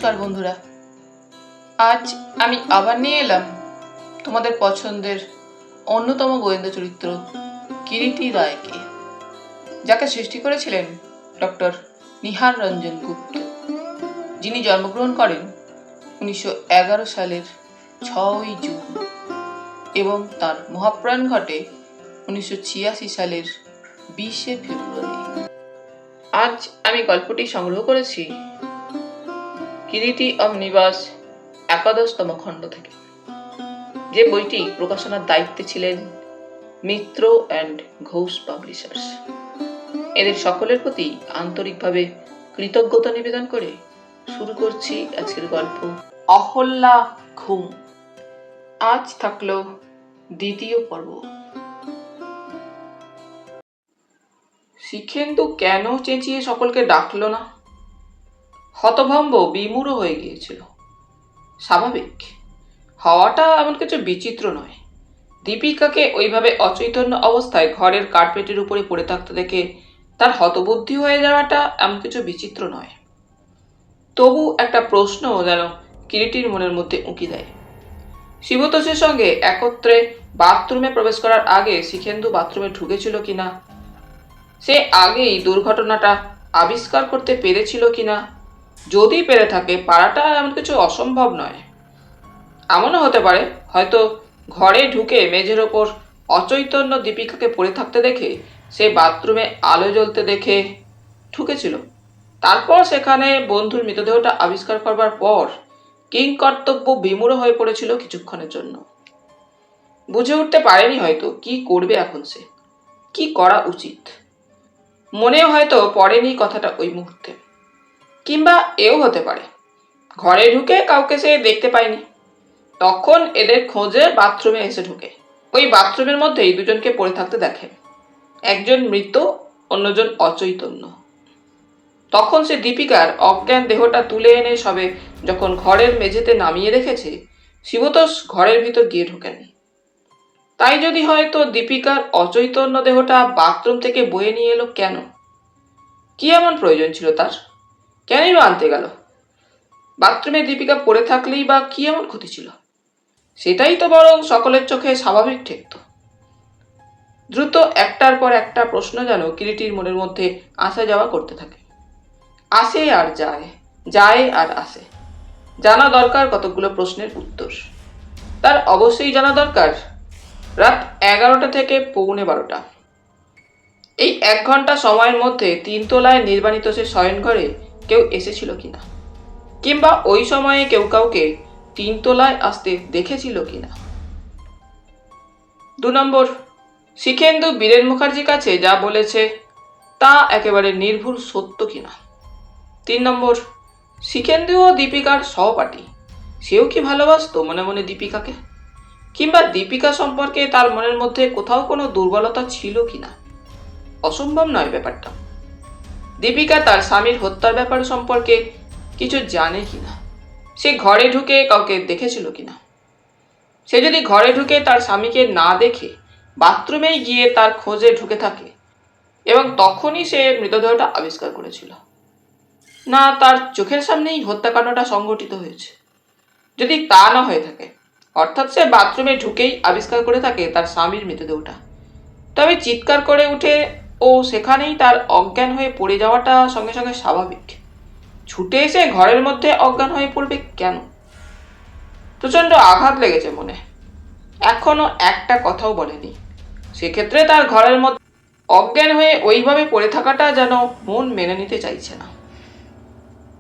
নমস্কার বন্ধুরা, আজ আমি আবার নিয়ে এলাম তোমাদের পছন্দের অন্যতম গোয়েন্দা চরিত্র কিরিটি রায়কে, যাকে সৃষ্টি করেছিলেন ডক্টর নিহার রঞ্জন গুপ্ত, যিনি জন্মগ্রহণ করেন 1911 সালের 6ই জুন এবং তার মহাপ্রয়াণ ঘটে 1986 সালের 20শে ফেব্রুয়ারি। আজ আমি গল্পটি সংগ্রহ করেছি কিরিটি অমনিবাস 11তম খণ্ড থেকে, যে বইটি প্রকাশনার দায়িত্বে ছিলেন মিত্র অ্যান্ড ঘোষ পাবলিশার্স। এদের সকলের প্রতি আন্তরিকভাবে কৃতজ্ঞতা নিবেদন করে শুরু করছি আজকের গল্প অহল্যা ঘুম। আজ থাকলো দ্বিতীয় পর্ব। শিখেন্দু কেন চেঁচিয়ে সকলকে ডাকলো না? হতভম্ব বিমূঢ় হয়ে গিয়েছিল। স্বাভাবিক হওয়াটা এমন কিছু বিচিত্র নয়। দীপিকাকে ওইভাবে অচৈতন্য অবস্থায় ঘরের কার্পেটের উপরে পড়ে থাকতে দেখে তার হতবুদ্ধি হয়ে যাওয়াটা এমন কিছু বিচিত্র নয়। তবু একটা প্রশ্ন যেন কিরিটির মনের মধ্যে উঁকি দেয়। শিবতোষের সঙ্গে একত্রে বাথরুমে প্রবেশ করার আগে শিখেন্দু বাথরুমে ঢুকেছিল কিনা, সে আগেই দুর্ঘটনাটা আবিষ্কার করতে পেরেছিল কিনা, যদি পেরে থাকে পারাটা এমন কিছু অসম্ভব নয়। এমনও হতে পারে হয়তো ঘরে ঢুকে মেঝের ওপর অচৈতন্য দীপিকাকে পড়ে থাকতে দেখে সে বাথরুমে আলো জ্বলতে দেখে ঢুকেছিল। তারপর সেখানে বন্ধুর মৃতদেহটা আবিষ্কার করবার পর কিংকর্তব্য বিমূঢ় হয়ে পড়েছিল কিছুক্ষণের জন্য। বুঝে উঠতে পারেনি হয়তো কি করবে এখন, সে কি করা উচিত মনেও হয়তো পড়েনি কথাটা ওই মুহূর্তে। কিংবা এও হতে পারে ঘরে ঢুকে কাউকে সে দেখতে পায়নি, তখন এদের খোঁজে বাথরুমে এসে ঢুকে ওই বাথরুমের মধ্যেই দুজনকে পড়ে থাকতে দেখে, একজন মৃত অন্যজন অচৈতন্য। তখন সে দীপিকার অজ্ঞান দেহটা তুলে এনে সবে যখন ঘরের মেঝেতে নামিয়ে রেখেছে, শিবতোষ ঘরের ভিতর গিয়ে ঢোকেন। তাই যদি হয়তো দীপিকার অচৈতন্য দেহটা বাথরুম থেকে বয়ে নিয়ে এলো কেন? কি এমন প্রয়োজন ছিল তার? কেনই বা আনতে গেল? বাথরুমে দীপিকা পড়ে থাকলেই বা কি এমন ক্ষতি ছিল? সেটাই তো বরং সকলের চোখে স্বাভাবিক ঠেকত। দ্রুত একটার পর একটা প্রশ্ন যেন কিরিটির মনের মধ্যে আসা যাওয়া করতে থাকে। আসে আর যায়, যায় আর আসে। জানা দরকার কতগুলো প্রশ্নের উত্তর। তার অবশ্যই জানা দরকার রাত 11টা থেকে 11:45 এই 1 ঘন্টা সময়ের মধ্যে 3 তলায় নির্বাণিত সে শয়নঘরে কেউ এসেছিল কিনা, কিংবা ওই সময়ে কেউ কাউকে 3 তলায় আসতে দেখেছিল কিনা। 2 নম্বর, শিখেন্দু বীরেন মুখার্জির কাছে যা বলেছে তা একেবারে নির্ভুল সত্য কিনা। 3 নম্বর, শিখেন্দু ও দীপিকার সহপাঠী, সেও কি ভালোবাসতো মনে মনে দীপিকাকে, কিংবা দীপিকা সম্পর্কে তার মনের মধ্যে কোথাও কোনো দুর্বলতা ছিল কিনা। অসম্ভব নয় ব্যাপারটা। দীপিকা তার স্বামীর হত্যার ব্যাপার সম্পর্কে কিছু জানে কিনা, সে ঘরে ঢুকে কাউকে দেখেছিল কিনা। সে যদি ঘরে ঢুকে তার স্বামীকে না দেখে বাথরুমেই গিয়ে তার খোঁজে ঢুকে থাকে এবং তখনই সে মৃতদেহটা আবিষ্কার করেছিল, না তার চোখের সামনেই হত্যাকাণ্ডটা সংঘটিত হয়েছে। যদি তা না হয়ে থাকে, অর্থাৎ সে বাথরুমে ঢুকেই আবিষ্কার করে থাকে তার স্বামীর মৃতদেহটা, তবে চিৎকার করে উঠে ও সেখানেই তার অজ্ঞান হয়ে পড়ে যাওয়াটা সঙ্গে সঙ্গে স্বাভাবিক। ছুটে এসে ঘরের মধ্যে অজ্ঞান হয়ে পড়বে কেন? প্রচণ্ড আঘাত লেগেছে মনে, এখনো একটা কথাও বলেনি। সেক্ষেত্রে তার ঘরের মধ্যে অজ্ঞান হয়ে ওইভাবে পড়ে থাকাটা যেন মন মেনে নিতে চাইছে না।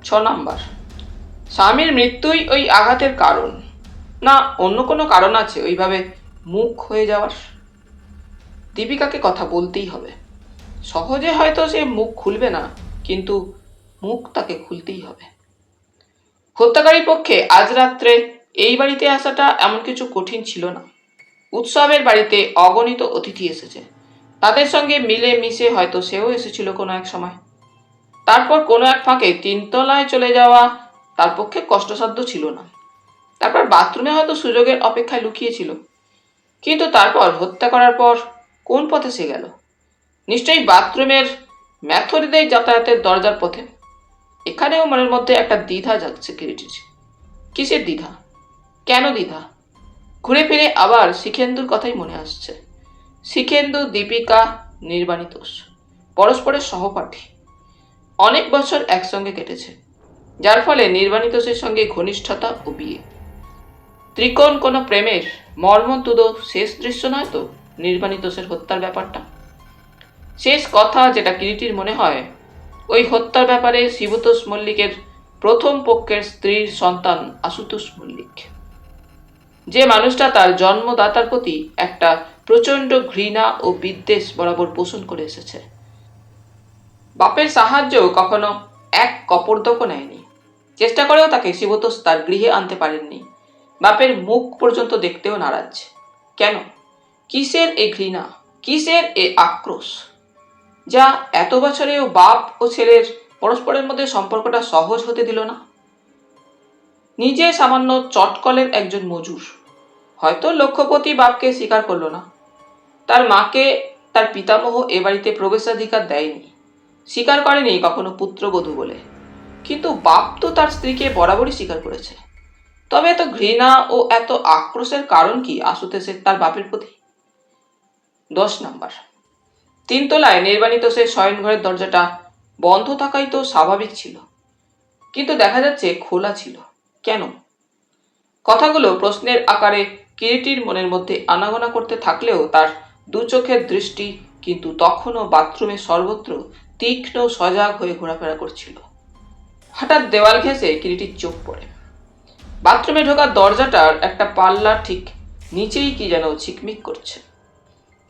6 নাম্বার, স্বামীর মৃত্যুই ওই আঘাতের কারণ, না অন্য কোনো কারণ আছে ওইভাবে মুখ হয়ে যাওয়ার? দীপিকাকে কথা বলতেই হবে। সহজে হয়তো সে মুখ খুলবে না, কিন্তু মুখ তাকে খুলতেই হবে। হত্যাকারী পক্ষে আজ রাত্রে এই বাড়িতে আসাটা এমন কিছু কঠিন ছিল না। উৎসবের বাড়িতে অগণিত অতিথি এসেছে, তাদের সঙ্গে মিলে মিশে হয়তো সেও এসেছিল কোনো এক সময়। তারপর কোনো এক ফাঁকে 3 তলায় চলে যাওয়া তার পক্ষে কষ্টসাধ্য ছিল না। তারপর বাথরুমে হয়তো সুযোগের অপেক্ষায় লুকিয়েছিল, কিন্তু তারপর হত্যা করার পর কোন পথে সে গেল? নিশ্চয়ই বাথরুমের ম্যাথরিদের যাতায়াতের দরজার পথে। এখানেও মনের মধ্যে একটা দ্বিধা যাচ্ছে কিরিটির। কিসের দ্বিধা? কেন দ্বিধা? ঘুরে ফিরে আবার শিখেন্দুর কথাই মনে আসছে। শিখেন্দু, দীপিকা, নির্বাণিতোষ পরস্পরের সহপাঠী, অনেক বছর একসঙ্গে কেটেছে, যার ফলে নির্বাণিতোষের সঙ্গে ঘনিষ্ঠতা ও বিয়ে। ত্রিকোণ কোনো প্রেমের মর্মন্তুদ শেষ দৃশ্য নয় তো নির্বাণিতোষের হত্যার ব্যাপারটা? শেষ কথা যেটা কিরিটির মনে হয়, ওই হত্যার ব্যাপারে শিবতোষ মল্লিকের প্রথম পক্ষের স্ত্রীর সন্তান আশুতোষ মল্লিক, যে মানুষটা তার জন্মদাতার প্রতি একটা প্রচণ্ড ঘৃণা ও বিদ্বেষ বরাবর পোষণ করে এসেছে। বাপের সাহায্য কখনো এক কপর্দকও নেয়নি, চেষ্টা করেও তাকে শিবতোষ তার গৃহে আনতে পারেননি। বাপের মুখ পর্যন্ত দেখতেও নারাজ। কেন? কিসের এ ঘৃণা, কিসের এ আক্রোশ, যা এত বছরেও বাপ ও ছেলের পরস্পরের মধ্যে সম্পর্কটা সহজ হতে দিল না? নিজে সামান্য চটকলের একজন মজুর, হয়তো লক্ষ্যপতি বাপকে স্বীকার করল না। তার মাকে তার পিতামহ এ বাড়িতে প্রবেশাধিকার দেয়নি, স্বীকার করেনি কখনো পুত্রবধূ বলে। কিন্তু বাপ তো তার স্ত্রীকে বরাবরই স্বীকার করেছে। তবে এত ঘৃণা ও এত আক্রোশের কারণ কি আশুতোষের তার বাপের প্রতি? 10 নাম্বার, 3 তলায় নির্বাণিতোষের শয়নঘরের দরজাটা বন্ধ থাকাই তো স্বাভাবিক ছিল, কিন্তু দেখা যাচ্ছে খোলা ছিল। কেন? কথাগুলো প্রশ্নের আকারে কিরিটির মনের মধ্যে আনাগোনা করতে থাকলেও তার দু চোখের দৃষ্টি কিন্তু তখনও বাথরুমে সর্বত্র তীক্ষ্ণ সজাগ হয়ে ঘোরাফেরা করছিল। হঠাৎ দেওয়াল ঘেঁষে কিরিটির চোখ পড়ে। বাথরুমে ঢোকার দরজাটার একটা পাল্লা ঠিক নিচেই কি যেন ঝিকমিক করছে।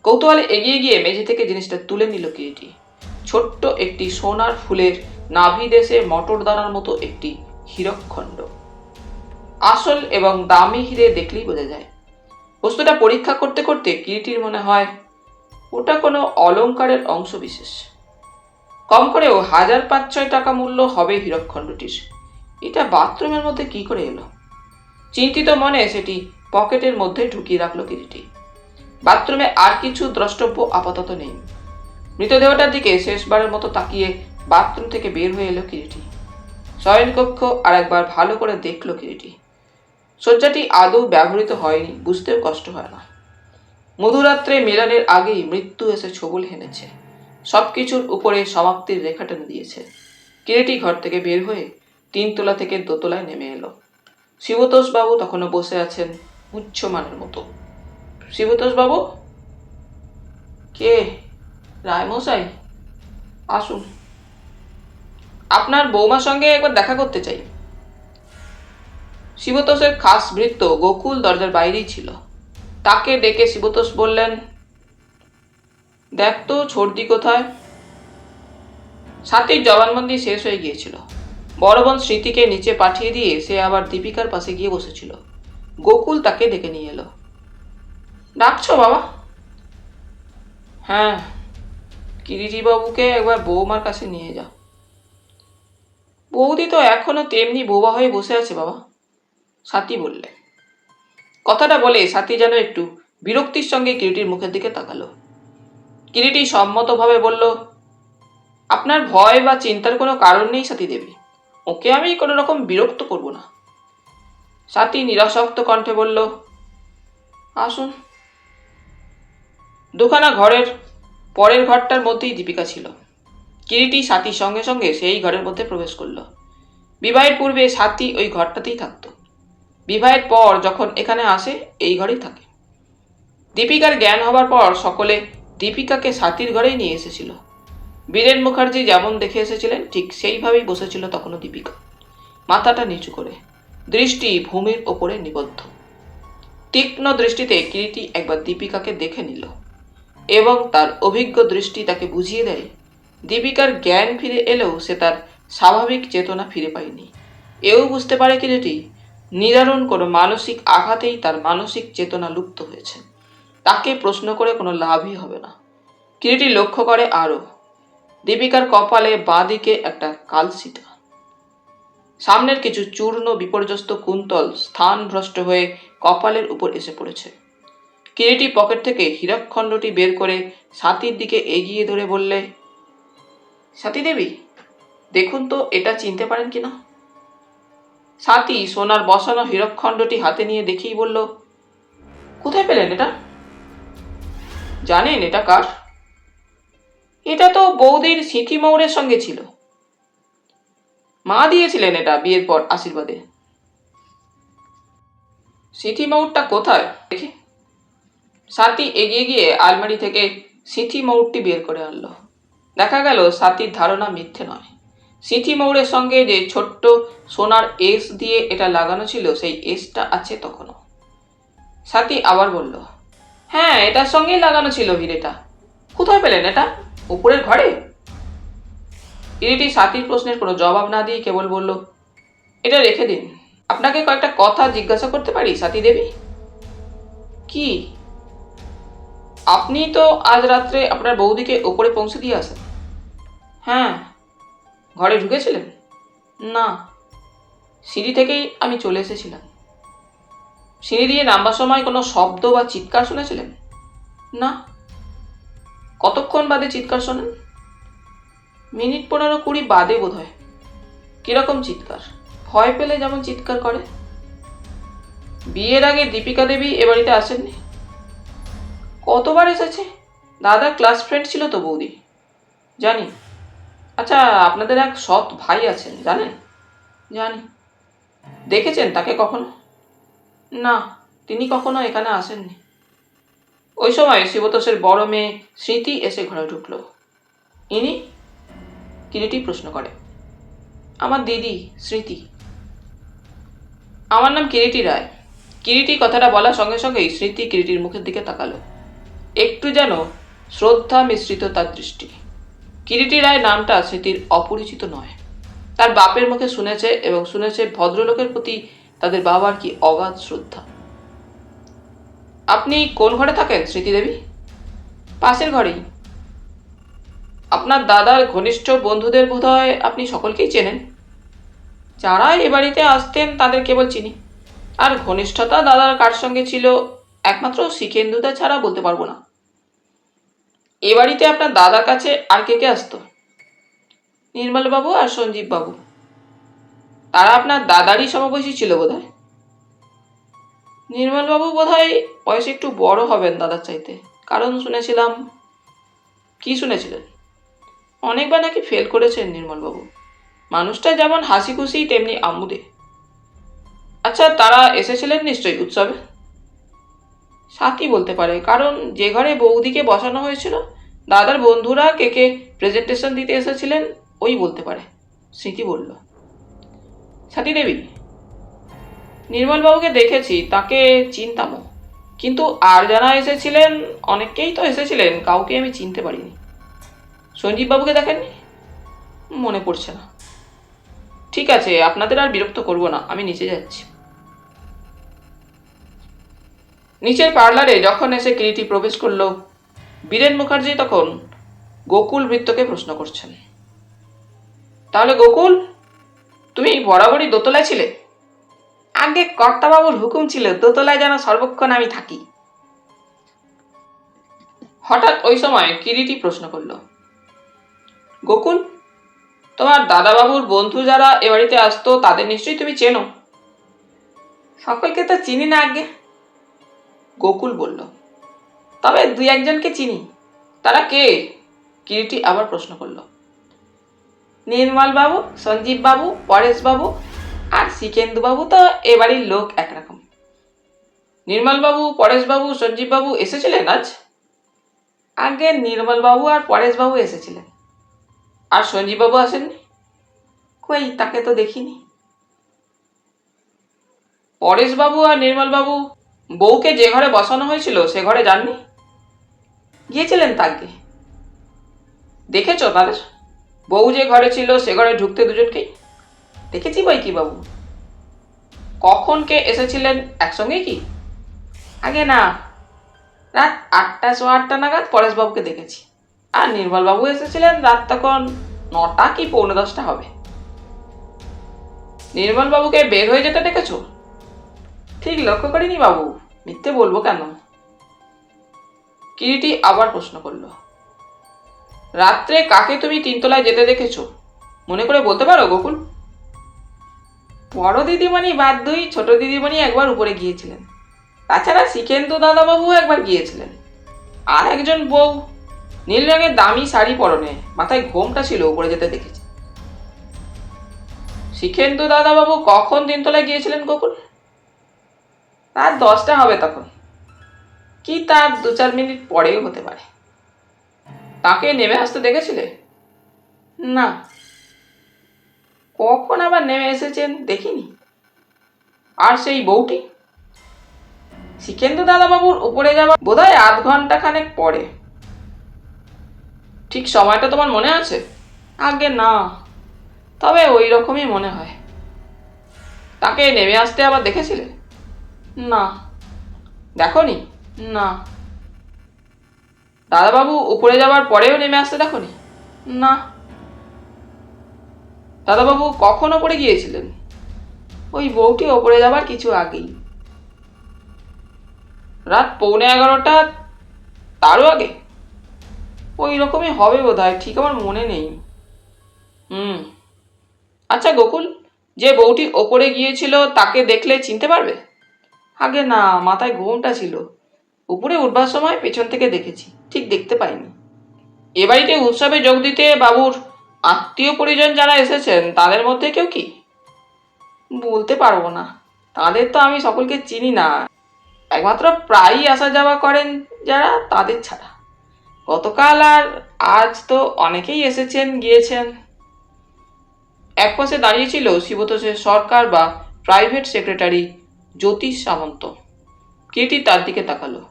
কৌতূহলে এগিয়ে গিয়ে মেঝে থেকে জিনিসটা তুলে নিল কিরিটি। ছোট্ট একটি সোনার ফুলের নাভি দেশে মটর দানার মতো একটি হীরকখণ্ড। আসল এবং দামি হিরে দেখলেই বোঝা যায়। বস্তুটা পরীক্ষা করতে করতে কিরিটির মনে হয় ওটা কোনো অলংকারের অংশ বিশেষ। কম করেও 1,000-5,6 টাকা মূল্য হবে হীরকখণ্ডটির। এটা বাথরুমের মধ্যে কি করে এলো? চিন্তিত মনে সেটি পকেটের মধ্যে ঢুকিয়ে রাখলো কিরিটি। বাথরুমে আর কিছু দ্রষ্টব্য আপাতত নেই। মৃতদেহটার দিকে শেষবারের মতো তাকিয়ে বাথরুম থেকে বের হয়ে এলো কিরিটি। শয়নকক্ষ আর একবার ভালো করে দেখলো কিরিটি। শয্যাটি আদৌ ব্যবহৃত হয়নি, বুঝতেও কষ্ট হয় না। মধুরাত্রে মিলনের আগেই মৃত্যু এসে ছবল হেনেছে, সবকিছুর উপরে সমাপ্তির রেখা টেনে দিয়েছে। কিরিটি ঘর থেকে বের হয়ে 3 তলা থেকে 2 তলায় নেমে এলো। শিবতোষ বাবু তখনও বসে আছেন উচ্চমানের মতো। শিবতোষ বাবু? কে? রায়মশাই, আসুন, আপনার বৌমার সঙ্গে একবার দেখা করতে চাই। শিবতোষের খাস ভৃত্য গোকুল দরজার বাইরেই ছিল। তাকে ডেকে শিবতোষ বললেন, দেখ তো ছোটদি কোথায়? সাথীর জবানবন্দি শেষ হয়ে গিয়েছিল। বড় বোন স্মৃতিকে নিচে পাঠিয়ে দিয়ে সে আবার দীপিকার পাশে গিয়ে বসেছিল। গোকুল তাকে ডেকে নিয়ে এলো। ডাকছো বাবা? হ্যাঁ, কিরিটি বাবুকে একবার বৌমার কাছে নিয়ে যা। বৌদি তো এখনো তেমনি বোবা হয়ে বসে আছে বাবা, সাথী বললে। কথাটা বলে সাথী যেন একটু বিরক্তির সঙ্গে কিরিটির মুখের দিকে তাকালো। কিরিটি সম্মতভাবে বলল, আপনার ভয় বা চিন্তার কোনো কারণ নেই সাথী দেবী, ওকে আমি কোনো রকম বিরক্ত করব না। সাথী নিরাসক্ত কণ্ঠে বলল, আসুন। দুখানা ঘরের পরের ঘরটার মধ্যেই দীপিকা ছিল। কিরিটি সাথীর সঙ্গে সঙ্গে সেই ঘরের মধ্যে প্রবেশ করল। বিবাহের পূর্বে সাথী ওই ঘরটাতেই থাকত, বিবাহের পর যখন এখানে আসে এই ঘরেই থাকে। দীপিকার জ্ঞান হবার পর সকলে দীপিকাকে সাথীর ঘরেই নিয়ে এসেছিল। বীরেন মুখার্জি যেমন দেখে এসেছিলেন ঠিক সেইভাবেই বসেছিল তখনও দীপিকা, মাথাটা নিচু করে, দৃষ্টি ভূমির ওপরে নিবদ্ধ। তীক্ষ্ণ দৃষ্টিতে কিরিটি একবার দীপিকাকে দেখে নিল এবং তার অভিজ্ঞ দৃষ্টি তাকে বুঝিয়ে দেয় দীপিকার জ্ঞান ফিরে এলেও সে তার স্বাভাবিক চেতনা ফিরে পায়নি। এও বুঝতে পারে কিরিটি নিদারুণ কোনো মানসিক আঘাতেই তার মানসিক চেতনা লুপ্ত হয়েছে। তাকে প্রশ্ন করে কোনো লাভই হবে না। কিরিটি লক্ষ্য করে আরও, দীপিকার কপালে বাঁ দিকে একটা কালশিটা। সামনের কিছু চূর্ণ বিপর্যস্ত কুন্তল স্থানভ্রষ্ট হয়ে কপালের উপর এসে পড়েছে। কিরিটি পকেট থেকে হীরকখণ্ডটি বের করে সাথীর দিকে এগিয়ে ধরে বললে, সাথী দেবী, দেখুন তো এটা চিনতে পারেন কিনা। সাথী সোনার বসানো হীরকখণ্ডটি হাতে নিয়ে দেখেই বলল, কোথায় পেলেন এটা? জানেন এটা কার? এটা তো বৌদির স্মৃতিমৌড়ের সঙ্গে ছিল। মা দিয়েছিলেন এটা বিয়ের পর আশীর্বাদে। স্মৃতিমৌড়টা কোথায় দেখি। সাথী এগিয়ে গিয়ে আলমারি থেকে স্মৃতিমৌড়টি বের করে আনলো। দেখা গেল সাথীর ধারণা মিথ্যে নয়। স্মৃতিমৌড়ের সঙ্গে যে ছোট্ট সোনার এস দিয়ে এটা লাগানো ছিল সেই এসটা আছে তখনও। সাথী আবার বলল, হ্যাঁ এটার সঙ্গেই লাগানো ছিল হিরেটা। কোথায় পেলেন এটা? উপরের ঘরে? হিরেটি সাথীর প্রশ্নের কোনো জবাব না দিয়ে কেবল বলল, এটা রেখে দিন। আপনাকে কয়েকটা কথা জিজ্ঞাসা করতে পারি সাথী দেবী? কি? আপনি তো আজ রাত্রে আপনার বৌদিকে ওপরে পৌঁছে দিয়ে আসেন। হ্যাঁ। ঘরে ঢুকেছিলেন? না, সিঁড়ি থেকেই আমি চলে এসেছিলাম। সিঁড়ি দিয়ে নামবার সময় কোনো শব্দ বা চিৎকার শুনেছিলেন? না। কতক্ষণ বাদে চিৎকার শোনেন? মিনিট 15-20 বাদে বোধ হয়। কিরকম চিৎকার? ভয় পেলে যেমন চিৎকার করে। বিয়ের আগে দীপিকা দেবী এ বাড়িতে আসেননি? কতবার এসেছে। দাদার ক্লাস ফ্রেন্ড ছিল তো বৌদি। জানি। আচ্ছা, আপনাদের এক সৎ ভাই আছেন জানেন? জানি। দেখেছেন তাকে কখনো? না, তিনি কখনো এখানে আসেননি। ওই সময় শিবতোষের বড় মেয়ে স্মৃতি এসে ঘরে ঢুকল। ইনি? কিরিটি প্রশ্ন করে। আমার দিদি স্মৃতি। আমার নাম কিরিটি রায়। কিরিটি কথাটা বলার সঙ্গে সঙ্গেই স্মৃতি কিরিটির মুখের দিকে তাকালো। একটু যেন শ্রদ্ধা মিশ্রিত তার দৃষ্টি। কিরিটি রায় নামটা স্মৃতির অপরিচিত নয়। তার বাপের মুখে শুনেছে এবং শুনেছে ভদ্রলোকের প্রতি তাদের বাবার কি অগাধ শ্রদ্ধা। আপনি কোন ঘরে থাকেন স্মৃতি দেবী? পাশের ঘরেই। আপনার দাদার ঘনিষ্ঠ বন্ধুদের বোধহয় আপনি সকলকেই চেনেন। যারা এ বাড়িতে আসতেন তাদের কেবল চিনি। আর ঘনিষ্ঠতা দাদার কার সঙ্গে ছিল একমাত্র শিখেন্দুদা ছাড়া বলতে পারবো না। এ বাড়িতে আপনার দাদার কাছে আর কে কে আসতো? নির্মলবাবু আর সঞ্জীব বাবু। তারা আপনার দাদারই সমবয়সী ছিল বোধহয়। নির্মলবাবু বোধহয় বয়সে একটু বড় হবেন দাদার চাইতে, কারণ শুনেছিলাম। কি শুনেছিলেন? অনেকবার নাকি ফেল করেছেন নির্মলবাবু। মানুষটা যেমন হাসি খুশি তেমনি আমুদে। আচ্ছা, তারা এসেছিলেন নিশ্চয়ই উৎসবে? সাথী বলতে পারে, কারণ যে ঘরে বৌদিকে বসানো হয়েছিল দাদার বন্ধুরা কে কে প্রেজেন্টেশন দিতে এসেছিলেন ওই বলতে পারে। স্মৃতি বলল। সাথী দেবী, নির্মলবাবুকে দেখেছি, তাকে চিনতামও, কিন্তু আর যারা এসেছিলেন অনেকেই তো এসেছিলেন, কাউকে আমি চিনতে পারিনি। সঞ্জীব বাবুকে দেখেননি? মনে পড়ছে না। ঠিক আছে, আপনাদের আর বিরক্ত করব না, আমি নিচে যাচ্ছি। নিচের পার্লারে যখন এসে কিরিটি প্রবেশ করল, বীরেন মুখার্জি তখন গোকুল বৃত্তকে প্রশ্ন করছেন। তাহলে গোকুল, তুমি বরাবরই দোতলায় ছিলে? আগে কর্তাবাবুর হুকুম ছিল দোতলায় যেন সর্বক্ষণ আমি থাকি। হঠাৎ ওই সময় কিরিটি প্রশ্ন করল, গোকুল, তোমার দাদাবাবুর বন্ধু যারা এ বাড়িতে আসতো তাদের নিশ্চয়ই তুমি চেনো? সকলকে তো চিনি না আগে, গোকুল বলল। তবে দুই একজনকে চিনি। তারা কে? কিরিটি আবার প্রশ্ন করল। নির্মল বাবু, সঞ্জীব বাবু, পরেশ বাবু আর শিখেন্দু বাবু তো এ বাড়ির লোক একরকম। নির্মল বাবু, পরেশ বাবু, সঞ্জীব বাবু এসেছিলেন আজ? আগে নির্মল বাবু আর পরেশ বাবু এসেছিলেন। আর সঞ্জীব বাবু আসেননি? কই, তাকে তো দেখিনি। পরেশ বাবু আর নির্মল বাবু বউকে যে ঘরে বসানো হয়েছিল সে ঘরে যাননি? গিয়েছিলেন তাকে। দেখেছ তাদের? বউ যে ঘরে ছিল সে ঘরে ঢুকতে দুজনকেই দেখেছি বই কি বাবু। কখন কে এসেছিলেন একসঙ্গে কি? আগে না, রাত 8টা 8:15 নাগাদ পরেশবাবুকে দেখেছি। আর নির্মলবাবু এসেছিলেন রাত তখন 9টা কি 9:45 হবে। নির্মলবাবুকে বের হয়ে যেতে দেখেছ? ঠিক লক্ষ্য করিনি বাবু, মিথ্যে বলবো কেন? কিরিটি আবার প্রশ্ন করল। রাত্রে কাকে তুমি 3 তলায় যেতে দেখেছো? মনে করে বলতে পারো গোকুল? বড় দিদিমণি বাদ দুই, ছোট দিদিমণি একবার উপরে গিয়েছিলেন। তাছাড়া শিখেন্দু দাদাবাবু একবার গিয়েছিলেন। আর একজন বউ নীল রঙের দামি শাড়ি পরনে, মাথায় ঘোমটা ছিল, উপরে যেতে দেখেছি। শিখেন্দু দাদাবাবু কখন তিনতলায় গিয়েছিলেন গোকুল? রাত 10টা হবে তখন, কি তার 2-4 মিনিট পরেও হতে পারে। তাকে নেমে আসতে দেখেছিলে? না। কখন আবার নেমে এসেছেন দেখিনি। আর সেই বউটি? শিখেন্দু দাদাবাবুর উপরে যাওয়া বোধহয় আধ-ঘন্টা-খানেক পরে। ঠিক সময়টা তোমার মনে আছে? আগে না, তবে ওই রকমই মনে হয়। তাকে নেমে আসতে আবার দেখেছিলে? না। দেখনি? না। দাদাবাবু উপরে যাওয়ার পরেও নেমে আসতে দেখনি? না। দাদাবাবু কখন ওপরে গিয়েছিলেন? ওই বউটি ওপরে যাবার কিছু আগেই। রাত 11:45, তারও আগে? ওই রকমই হবে বোধহয়, ঠিক আমার মনে নেই। আচ্ছা গোকুল, যে বউটি ওপরে গিয়েছিল তাকে দেখলে চিনতে পারবে? আগে না, মাথায় ঘোমটা ছিল। উপরে উঠবার সময় পেছন থেকে দেখেছি, ঠিক দেখতে পাইনি। এ বাড়িতে উৎসবে যোগ দিতে বাবুর আত্মীয় পরিজন যারা এসেছেন তাদের মধ্যে কেউ কি? বলতে পারবো না, তাদের তো আমি সকলকে চিনি না। একমাত্র প্রায়ই আসা যাওয়া করেন যারা, তাদের ছাড়া। গতকাল আর আজ তো অনেকেই এসেছেন গিয়েছেন। একপাশে দাঁড়িয়েছিল শিবতোষের সরকার বা প্রাইভেট সেক্রেটারি জ্যোতিষ সামন্ত। কীর্তি তার দিকে তাকালো।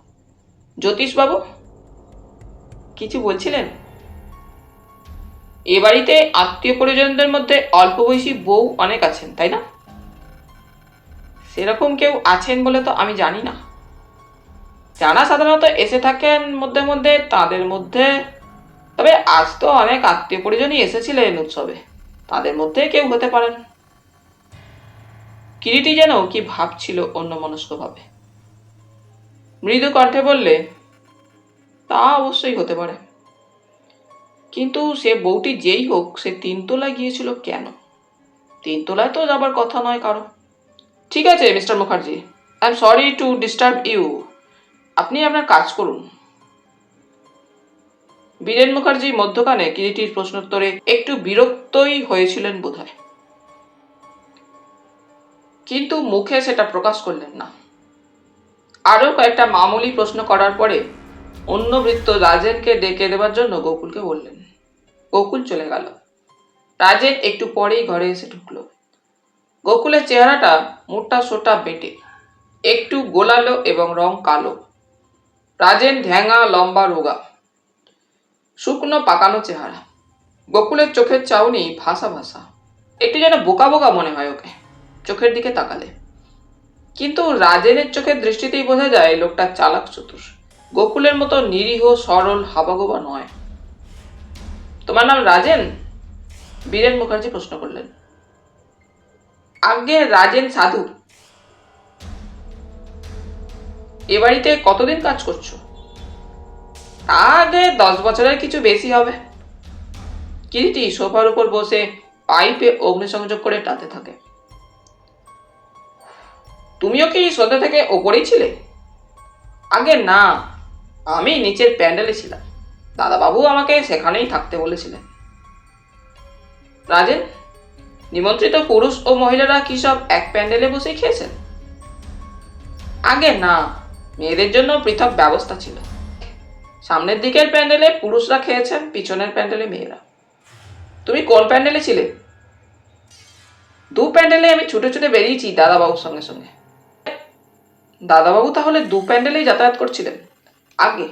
জ্যোতিষবাবু কিছু বলছিলেন? এ বাড়িতে আত্মীয় পরিজনদের মধ্যে অল্প বয়সী বউ অনেক আছেন, তাই না? সেরকম কেউ আছেন বলে তো আমি জানি না। যারা সাধারণত এসে থাকেন মধ্যে মধ্যে, তাদের মধ্যে। তবে আজ তো অনেক আত্মীয় পরিজনই এসেছিলেন উৎসবে, তাদের মধ্যে কেউ হতে পারেন। কিরিটি যেন কি ভাবছিল অন্যমনস্কভাবে। মৃদু কণ্ঠে বললে, তা অবশ্যই হতে পারে, কিন্তু সে বউটি যেই হোক, সে 3তলায় গিয়েছিল কেন? 3তলায় তো যাবার কথা নয় কারো। ঠিক আছে mister Mukherjee, I am sorry to disturb you. আপনি আপনার কাজ করুন। বীরেন মুখার্জি মধ্যখানে কিরিটির প্রশ্নোত্তরে একটু বিরক্তই হয়েছিলেন বোধহয়, কিন্তু মুখে সেটা প্রকাশ করলেন না। আরও কয়েকটা মামুলি প্রশ্ন করার পরে অন্য ভৃত্য রাজেনকে ডেকে দেবার জন্য গোকুলকে বললেন। গোকুল চলে গেল। রাজেন একটু পরেই ঘরে এসে ঢুকলো। গোকুলের চেহারাটা মোটা সোটা বেটে, একটু গোলালো এবং রং কালো। রাজেন ঢ্যাঙা, লম্বা, রোগা, শুকনো পাকানো চেহারা। গোকুলের চোখের চাউনি ভাসা ভাসা, একটু যেন বোকা বোকা মনে হয় ওকে চোখের দিকে তাকালে। কিন্তু রাজেনের চোখের দৃষ্টিতেই বোঝা যায় লোকটা চালাক চতুর, গোকুলের মতো নিরীহ সরল হাবাগোবা নয়। তোমার নাম রাজেন? বীরেন মুখার্জি প্রশ্ন করলেন। আগে রাজেন সাধু। এ বাড়িতে কতদিন কাজ করছো? আগে 10 বছরের কিছু বেশি হবে। কিরিটি সোফার উপর বসে পাইপে অগ্নিসংযোগ করে টানতে থাকে। তুমিও কি সন্ধ্যা থেকে ওপরেই ছিলে? আগে না, আমি নিচের প্যান্ডেলে ছিলাম। দাদাবাবু আমাকে সেখানেই থাকতে বলেছিলেন। রাজেন, নিমন্ত্রিত পুরুষ ও মহিলারা কি সব এক প্যান্ডেলে বসে খেয়েছেন? আগে না, মেয়েদের জন্য পৃথক ব্যবস্থা ছিল। সামনের দিকের প্যান্ডেলে পুরুষরা খেয়েছেন, পিছনের প্যান্ডেলে মেয়েরা। তুমি কোন প্যান্ডেলে ছিলে? 2 প্যান্ডেলে আমি ছুটে ছুটে বেরিয়েছি দাদাবাবুর সঙ্গে সঙ্গে। দাদাবাবু তাহলে 2 প্যান্ডেলেই যাতায়াত করছিলেন? আগে।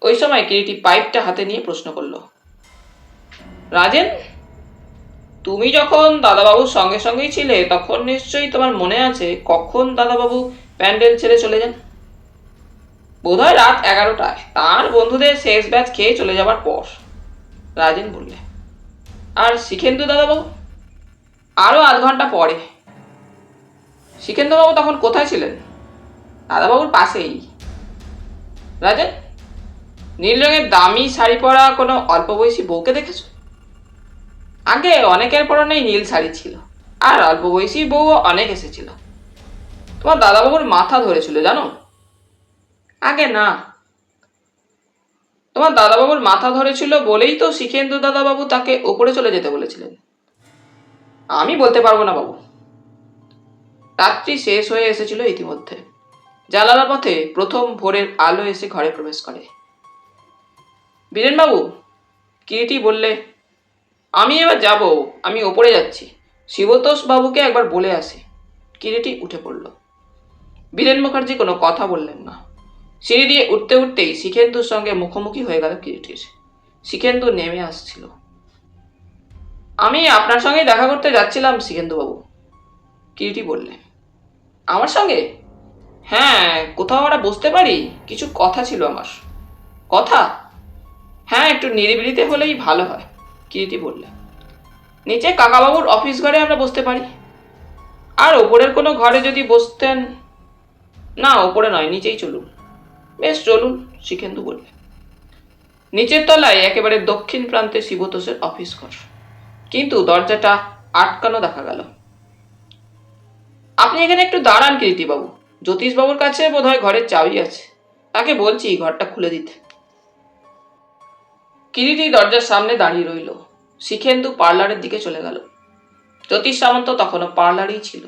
ওই সময় কিরিটি পাইপটা হাতে নিয়ে প্রশ্ন করল। রাজেন, তুমি যখন দাদাবাবুর সঙ্গে সঙ্গেই ছিলে, তখন নিশ্চয়ই তোমার মনে আছে কখন দাদাবাবু প্যান্ডেল ছেড়ে চলে যান? বোধহয় রাত 11টায়, তার বন্ধুদের শেষ ব্যাচ খেয়ে চলে যাবার পর। রাজেন বললে। আর শিখেন্দু দাদাবাবু? আরও আধ ঘন্টা পরে। শিখেন্দুবাবু তখন কোথায় ছিলেন? দাদাবাবুর পাশেই। রাজেন, নীল রঙের দামি শাড়ি পরা কোনো অল্প বয়সী বউকে দেখেছ? আগে অনেকের পরনেই নীল শাড়ি ছিল, আর অল্প বয়সী বউও অনেক এসেছিল। তোমার দাদাবাবুর মাথা ধরেছিল জানো? আগে না, তোমার দাদাবাবুর মাথা ধরেছিল বলেই তো শিখেন্দু দাদাবাবু তাকে ওপরে চলে যেতে বলেছিলেন। আমি বলতে পারবো না বাবু। রাত্রি শেষ হয়ে এসেছিল ইতিমধ্যে। জানালার পথে প্রথম ভোরের আলো এসে ঘরে প্রবেশ করে। বীরেনবাবু, কিরিটি বললে, আমি এবার যাব, আমি ওপরে যাচ্ছি, শিবতোষ বাবুকে একবার বলে আসি। কিরিটি উঠে পড়ল। বীরেন মুখার্জি কোনো কথা বললেন না। সিঁড়ি দিয়ে উঠতে উঠতেই শিখেন্দুর সঙ্গে মুখোমুখি হয়ে গেল কিরিটির। শিখেন্দু নেমে আসছিল। আমি আপনার সঙ্গেই দেখা করতে যাচ্ছিলাম শিখেন্দুবাবু, কিরিটি বললে। আমার সঙ্গে? হ্যাঁ, কোথাও আমরা বসতে পারি? কিছু কথা ছিল আমার। কথা? হ্যাঁ, একটু নিরিবিলিতে হলেই ভালো হয়, কিরিটি বললে। নিচে কাকাবাবুর অফিস ঘরে আমরা বসতে পারি। আর ওপরের কোনো ঘরে যদি বসতেন। না, ওপরে নয়, নিচেই চলুন। বেশ চলুন, শিখেন্দু বললে। নিচের তলায় একেবারে দক্ষিণ প্রান্তে শিবতোষের অফিস ঘর, কিন্তু দরজাটা আটকানো দেখা গেল। আপনি এখানে একটু দাঁড়ান কিরিটিবাবু, জ্যোতিষবাবুর কাছে বোধহয় ঘরের চাবি আছে, তাকে বলছি ঘরটা খুলে দিতে। কিরিটি দরজার সামনে দাঁড়িয়ে রইল। শিখেন্দু পার্লারের দিকে চলে গেল। জ্যোতিষ সামন্ত তখনও পার্লারেই ছিল।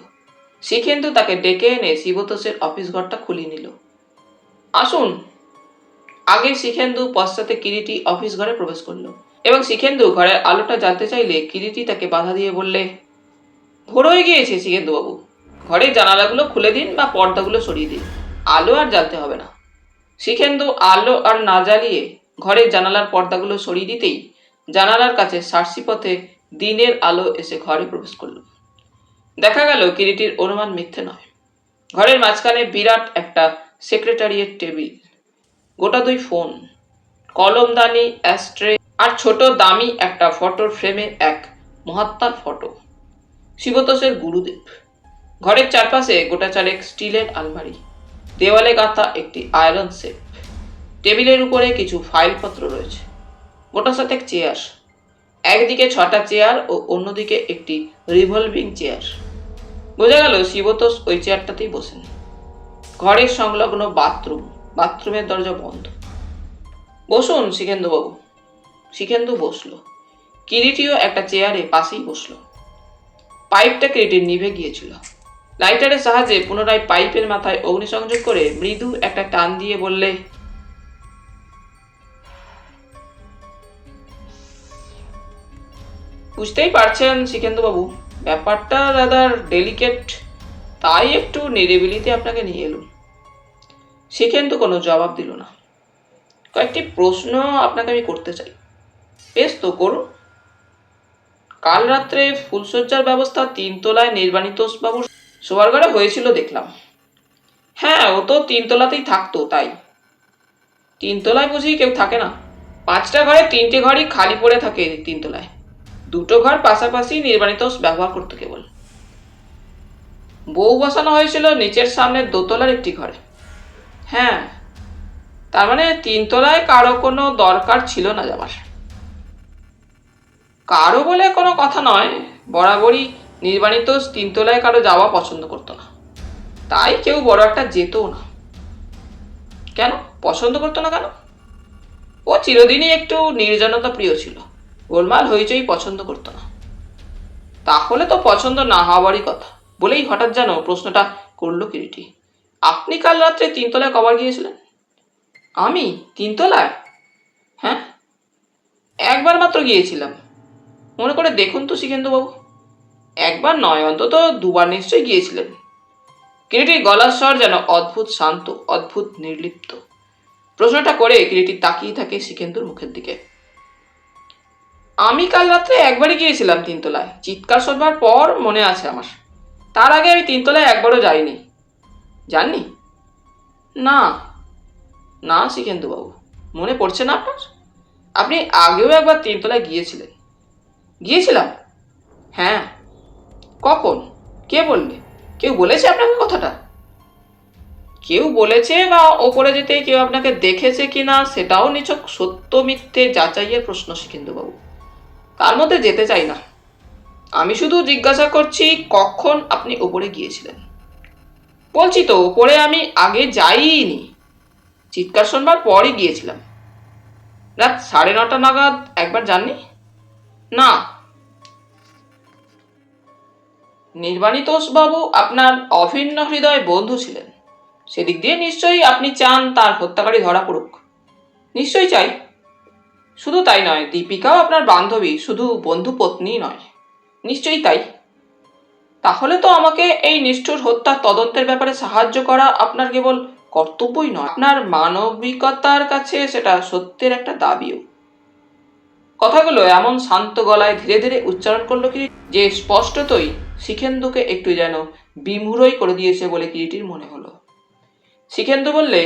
শিখেন্দু তাকে ডেকে এনে শিবতোষের অফিস ঘরটা খুলিয়ে নিল। আসুন। আগে শিখেন্দু, পশ্চাতে কিরিটি অফিস ঘরে প্রবেশ করল, এবং শিখেন্দু ঘরের আলোটা জ্বালতে চাইলে কিরিটি তাকে বাধা দিয়ে বললে, ভোর হয়ে গিয়েছে শিখেন্দুবাবু, ঘরের জানালাগুলো খুলে দিন বা পর্দাগুলো সরিয়ে দিন, আলো আর জ্বালতে হবে না। শিখেন্দু আলো আর না জ্বালিয়ে ঘরের জানালার পর্দাগুলো সরিয়ে দিতেই জানালার কাছে সার্সি পথে দিনের আলো এসে ঘরে প্রবেশ করল। দেখা গেল কিরিটির অনুমান মিথ্যে নয়। ঘরের মাঝখানে বিরাট একটা সেক্রেটারিয়েট টেবিল, গোটা 2 ফোন, কলমদানি, অ্যাস্ট্রে, আর ছোট দামি একটা ফটোর ফ্রেমে এক মহাত্মার ফটো, শিবতোষের গুরুদেব। ঘরের চারপাশে গোটা 4 স্টিলের আলমারি, দেওয়ালে গাঁথা একটি আয়রন সেফ, টেবিলের উপরে কিছু ফাইলপত্র রয়েছে, গোটা 7 চেয়ার, একদিকে 6টা চেয়ার ও অন্যদিকে একটি রিভলভিং চেয়ার। বোঝা গেল শিবতোষ ওই চেয়ারটাতেই বসেন। ঘরের সংলগ্ন বাথরুম, বাথরুমের দরজা বন্ধ। বসুন শিখেন্দুবাবু। শিখেন্দু বসল। কিরিটিও একটা চেয়ারে পাশেই বসল। পাইপটা কিরিটির নিভে গিয়েছিল। লাইটারের সাহায্যে পুনরায় পাইপের মাথায় অগ্নিসংযোগ করে মৃদু একটা টান দিয়ে বললে, বুঝতেই পারছেন শিখেন্দুবাবু, ব্যাপারটা রাদার ডেলিকেট, তাই একটু নিরিবিলিতে আপনাকে নিয়ে এলুম। শিখেন্দু কোনো জবাব দিল না। কয়েকটি প্রশ্ন আপনাকে আমি করতে চাই। বেশ তো, করুন। কাল রাত্রে ফুলশয্যার ব্যবস্থা 3 তলায় নির্বাণিতোষবাবুর শোয়ার ঘরে হয়েছিল দেখলাম। হ্যাঁ, ও তো 3 তলাতেই থাকতো, তাই। 3 তলায় বুঝি কেউ থাকে না? 5টা ঘরে 3টে ঘরই খালি পড়ে থাকে 3 তলায়। 2টো ঘর পাশাপাশি নির্বাণিতোষ ব্যবহার করতো কেবল। বউ বসানো হয়েছিল নিচের সামনের দোতলার একটি ঘরে। হ্যাঁ, তার মানে 3 তলায় কারো কোনো দরকার ছিল না যাবার। কারো বলে কোনো কথা নয়, বরাবরই নির্বাণিতোষ 3 তলায় কারো যাওয়া পছন্দ করতো না, তাই কেউ বড় একটা যেতও না। কেন পছন্দ করতো না কেন? ও চিরদিনই একটু নির্জনতা প্রিয় ছিল, গোলমাল হইচই পছন্দ করতো না। তাহলে তো পছন্দ না হওয়ারই কথা, বলেই হঠাৎ যেন প্রশ্নটা করলো কিরিটি। আপনি কাল রাত্রে 3 তলায় কবার গিয়েছিলেন? আমি 3 তলায়? হ্যাঁ, একবার মাত্র গিয়েছিলাম। মনে করে দেখুন তো শিখেন্দুবাবু, একবার নয়, অন্তত 2বার নিশ্চয়ই গিয়েছিলেন। কিরিটির গলার স্বর যেন অদ্ভুত শান্ত, অদ্ভুত নির্লিপ্ত। প্রশ্নটা করে কিরিটি তাকিয়ে থাকে শিখেন্দুর মুখের দিকে। আমি কাল রাত্রে একবারই গিয়েছিলাম 3 তলায়, চিৎকার শোনবার পর মনে আছে আমার। তার আগে আমি 3 তলায় একবারও যাইনি। জাননি? না না শিখেন্দুবাবু, মনে পড়ছে না আপনার? আপনি আগেও একবার 3 তলায় গিয়েছিলেন। গিয়েছিলাম? হ্যাঁ। কখন? কে বললে? কেউ বলেছে আপনাকে কথাটা? কেউ বলেছে বা ওপরে যেতে কেউ আপনাকে দেখেছে কিনা সেটাও নিছক সত্য মিথ্যে যাচাইয়ের প্রশ্ন শিখেন্দুবাবু, তার মধ্যে যেতে চাই না। আমি শুধু জিজ্ঞাসা করছি কখন আপনি ওপরে গিয়েছিলেন। বলছি তো ওপরে আমি আগে যাইনি, চিৎকার শোনবার পরই গিয়েছিলাম। রাত 9:30 নাগাদ একবার যাননি? না। নির্বাণিতোষ বাবু আপনার অভিন্ন হৃদয় বন্ধু ছিলেন, সেদিক দিয়ে নিশ্চয়ই আপনি চান তার হত্যাকারী ধরা পড়ুক। নিশ্চয়ই চাই। শুধু তাই নয়, দীপিকাও আপনার বান্ধবী, শুধু বন্ধু পত্নী নয়। নিশ্চয়ই তাই। তাহলে তো আমাকে এই নিষ্ঠুর হত্যার তদন্তের ব্যাপারে সাহায্য করা আপনার কেবল কর্তব্যই নয়, আপনার মানবিকতার কাছে সেটা সত্যের একটা দাবিও। কথাগুলো এমন শান্ত গলায় ধীরে ধীরে উচ্চারণ করলো কি যে স্পষ্টতই শিখেন্দুকে একটু যেন বিমূঢ়ই করে দিয়েছে বলে কিরিটির মনে হলো। শিখেন্দু বললে,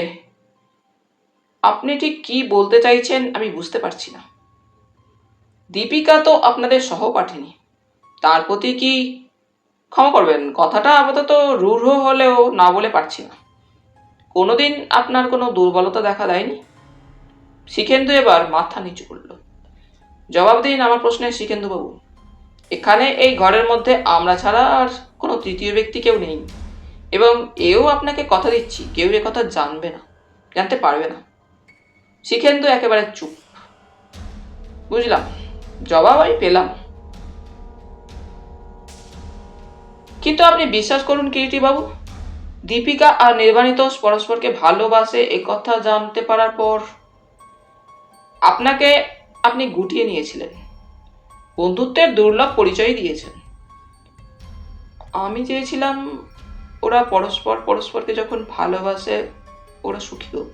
আপনি ঠিক কি বলতে চাইছেন আমি বুঝতে পারছি না। দীপিকা তো আপনাদের সহপাঠিনী, তার প্রতি কি, ক্ষমা করবেন কথাটা আপাতত রূঢ় হলেও না বলে পারছি না, কোনোদিন আপনার কোনো দুর্বলতা দেখা দেয়নি? শিখেন্দু এবার মাথা নিচু করল। জবাব দিন আমার প্রশ্নে শিখেন্দুবাবু। এখানে এই ঘরের মধ্যে আমরা ছাড়া আর কোনো তৃতীয় ব্যক্তি কেউ নেই, এবং এও আপনাকে কথা দিচ্ছি কেউ এ কথা জানবে না, জানতে পারবে না। শিখেন্দু একেবারে চুপ। বুঝলাম, জবাব আমি পেলাম। কিন্তু আপনি বিশ্বাস করুন কিরিটি বাবু, দীপিকা আর নির্বাণিতোষ পরস্পরকে ভালোবাসে এ কথা জানতে পারার পর আপনাকে আপনি গুটিয়ে নিয়েছিলেন, বন্ধুত্বের দুর্লভ পরিচয় দিয়েছেন। আমি চেয়েছিলাম ওরা পরস্পর পরস্পরকে যখন ভালোবাসে ওরা সুখী হোক।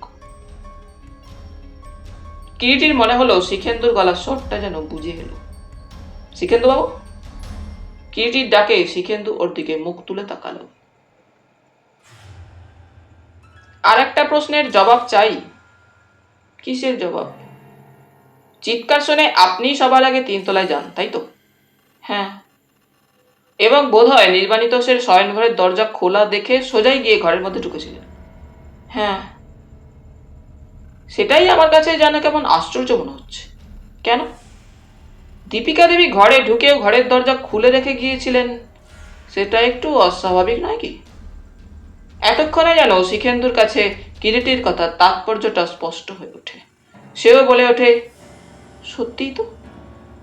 কিরিটির মনে হলো শিখেন্দুর গলার স্বরটা যেন বুঝে এলো। শিখেন্দু বাবু। কিরিটির ডাকে শিখেন্দু ওর দিকে মুখ তুলে তাকালো। আর একটা প্রশ্নের জবাব চাই। কিসের জবাব? চিৎকার শুনে আপনি সবার আগে 3 তলায় যান, তাই তো? হ্যাঁ। এবং বোধহয় নির্বাণিতোষের শয়নঘরের দরজা খোলা দেখে সোজাই গিয়ে ঘরের মধ্যে ঢুকেছিলেন। হ্যাঁ। সেটাই আমার কাছে যেন কেমন আশ্চর্য মনে হচ্ছে। কেন? দীপিকা দেবী ঘরে ঢুকেও ঘরের দরজা খুলে রেখে গিয়েছিলেন, সেটা একটু অস্বাভাবিক নয় কি? এতক্ষণে যেন শিখেন্দুর কাছে কিরিটির কথা তাৎপর্যটা স্পষ্ট হয়ে ওঠে। সেও বলে ওঠে, সত্যিই তো,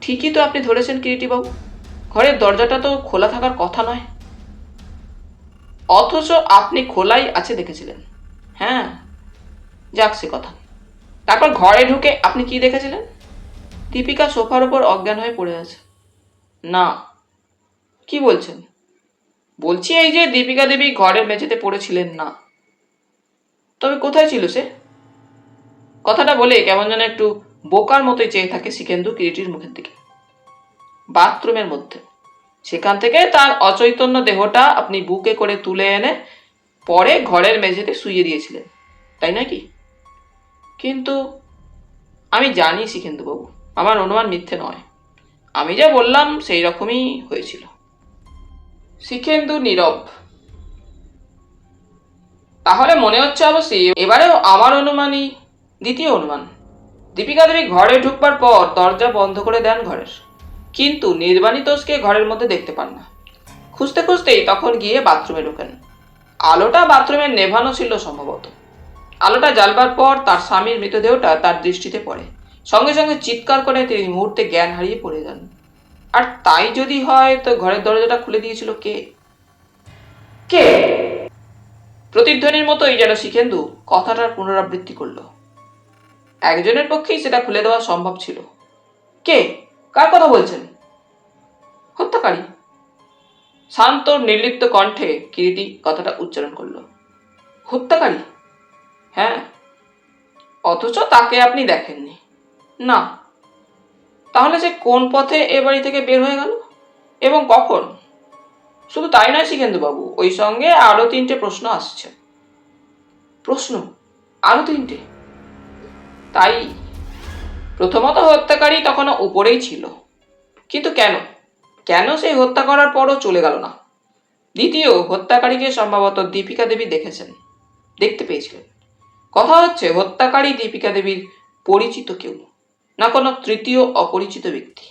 ঠিকই তো আপনি ধরেছেন কিরিটিবাবু, ঘরের দরজাটা তো খোলা থাকার কথা নয়। অথচ আপনি খোলাই আছে দেখেছিলেন। হ্যাঁ, যাক সে কথা। তারপর ঘরে ঢুকে আপনি কি দেখেছিলেন? দীপিকা সোফার উপর অজ্ঞান হয়ে পড়ে আছে। না। কি বলছেন? বলছি এই যে দীপিকা দেবী ঘরের মেঝেতে পড়েছিলেন না। তবে কোথায় ছিল সে? কথাটা বলে কেমন যেন একটু বোকার মতোই চেয়ে থাকে শিখেন্দু কিরিটির মুখের দিকে। বাথরুমের মধ্যে। সেখান থেকে তার অচৈতন্য দেহটা আপনি বুকে করে তুলে এনে পরে ঘরের মেঝেতে শুইয়ে দিয়েছিলেন, তাই নয় কি? কিন্তু আমি জানি শিখেন্দুবাবু, আমার অনুমান মিথ্যে নয়। আমি যা বললাম সেই রকমই হয়েছিল। শিখেন্দু নীরব। তাহলে মনে হচ্ছে অবশ্যই এবারেও আমার অনুমানই দ্বিতীয় অনুমান। দীপিকা দেবী ঘরে ঢুকবার পর দরজা বন্ধ করে দেন ঘরের, কিন্তু নির্বাণিতোষকে ঘরের মধ্যে দেখতে পান না। খুঁজতে খুঁজতেই তখন গিয়ে বাথরুমে ঢোকেন। আলোটা বাথরুমে নেভানো ছিল সম্ভবত। আলোটা জ্বালবার পর তার স্বামীর মৃতদেহটা তার দৃষ্টিতে পড়ে। সঙ্গে সঙ্গে চিৎকার করে তিনি মুহূর্তে জ্ঞান হারিয়ে পড়ে যান। আর তাই যদি হয় তো ঘরের দরজাটা খুলে দিয়েছিল কে? কে? প্রতিধ্বনির মতোই যেন শিখেন্দু কথাটার পুনরাবৃত্তি করল। একজনের পক্ষেই সেটা খুলে দেওয়া সম্ভব ছিল। কে? কার কথা বলছেন? হত্যাকারী। শান্ত নির্লিপ্ত কণ্ঠে কিরিটি কথাটা উচ্চারণ করল। হত্যাকারী? হ্যাঁ। অথচ তাকে আপনি দেখেননি? না। তাহলে সে কোন পথে এ বাড়ি থেকে বের হয়ে গেল এবং কখন? শুধু তাই নয় শিখেন্দুবাবু, ওই সঙ্গে আরো 3টে প্রশ্ন আসছে। প্রশ্ন? আরো 3টে? তাই। প্রথমত হত্যাকারী তখনও উপরেই ছিল, কিন্তু কেন কেন সেই হত্যা করার পরও চলে গেল না? দ্বিতীয়, হত্যাকারীকে সম্ভবত দীপিকা দেবী দেখতে পেয়েছিলেন। কথা হচ্ছে হত্যাকারী দীপিকা দেবীর পরিচিত কেউ, না কোনো তৃতীয় অপরিচিত ব্যক্তি।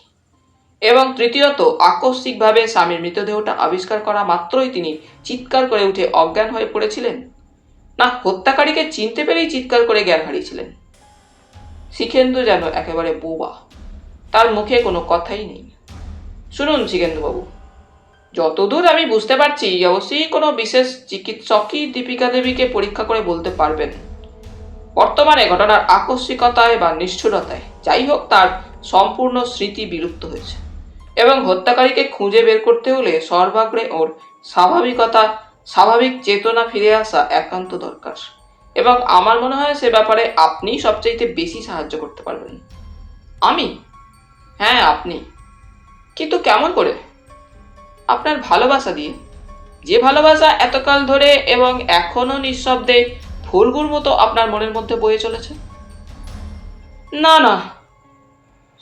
এবং তৃতীয়ত, আকস্মিকভাবে স্বামীর মৃতদেহটা আবিষ্কার করা মাত্রই তিনি চিৎকার করে উঠে অজ্ঞান হয়ে পড়েছিলেন, না হত্যাকারীকে চিনতে পেরেই চিৎকার করে জ্ঞান হারিয়েছিলেন। শিখেন্দু যেন একেবারে বোবা, তার মুখে কোনো কথাই নেই। শুনুন শিখেন্দুবাবু, যতদূর আমি বুঝতে পারছি অবশ্যই কোনো বিশেষ চিকিৎসকই দীপিকা দেবীকে পরীক্ষা করে বলতে পারবেন বর্তমানে ঘটনার আকস্মিকতায় বা নিষ্ঠুরতায় যাই হোক তার সম্পূর্ণ স্মৃতি বিলুপ্ত হয়েছে, এবং হত্যাকারীকে খুঁজে বের করতে হলে সর্বাগ্রে ওর স্বাভাবিক চেতনা ফিরে আসা একান্ত দরকার, এবং আমার মনে হয় সে ব্যাপারে আপনি সবচাইতে বেশি সাহায্য করতে পারবেন। আমি? হ্যাঁ আপনি। কিন্তু কেমন করে? আপনার ভালোবাসা দিয়ে, যে ভালোবাসা এতকাল ধরে এবং এখনো নিঃশব্দে ফুলগুর মতো আপনার মনের মধ্যে বয়ে চলেছে। না না,